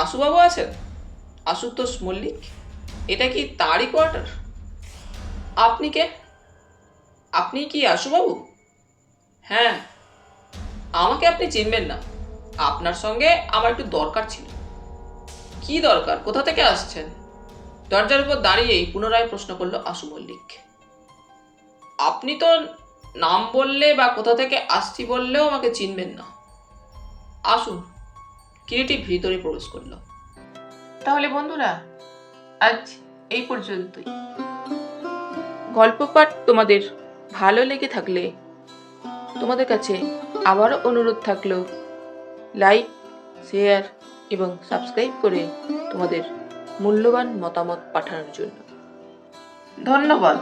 আশুবাবু আছেন? আশুতোষ মল্লিক? এটা কি তারই কোয়ার্টার? আপনি কে? আপনি কি আশুবাবু? হ্যাঁ। আমাকে আপনি চিনবেন না, আপনার সঙ্গে আমার একটু দরকার ছিল। কি দরকার? কোথা থেকে আসছেন? দরজার উপর দাঁড়িয়েই পুনরায় প্রশ্ন করলো আশু মল্লিক। আপনি তো নাম বললে বা কোথা থেকে আসছি বললেও আমাকে চিনবেন না। আসুন। কিরিটি ভিতরে প্রবেশ করলো। তাহলে বন্ধুরা, আজ এই পর্যন্তই। গল্প পাঠ তোমাদের ভালো লেগে থাকলে তোমাদের কাছে আবারও অনুরোধ থাকলো লাইক, শেয়ার এবং সাবস্ক্রাইব করে তোমাদের মূল্যবান মতামত পাঠানোর জন্য। ধন্যবাদ।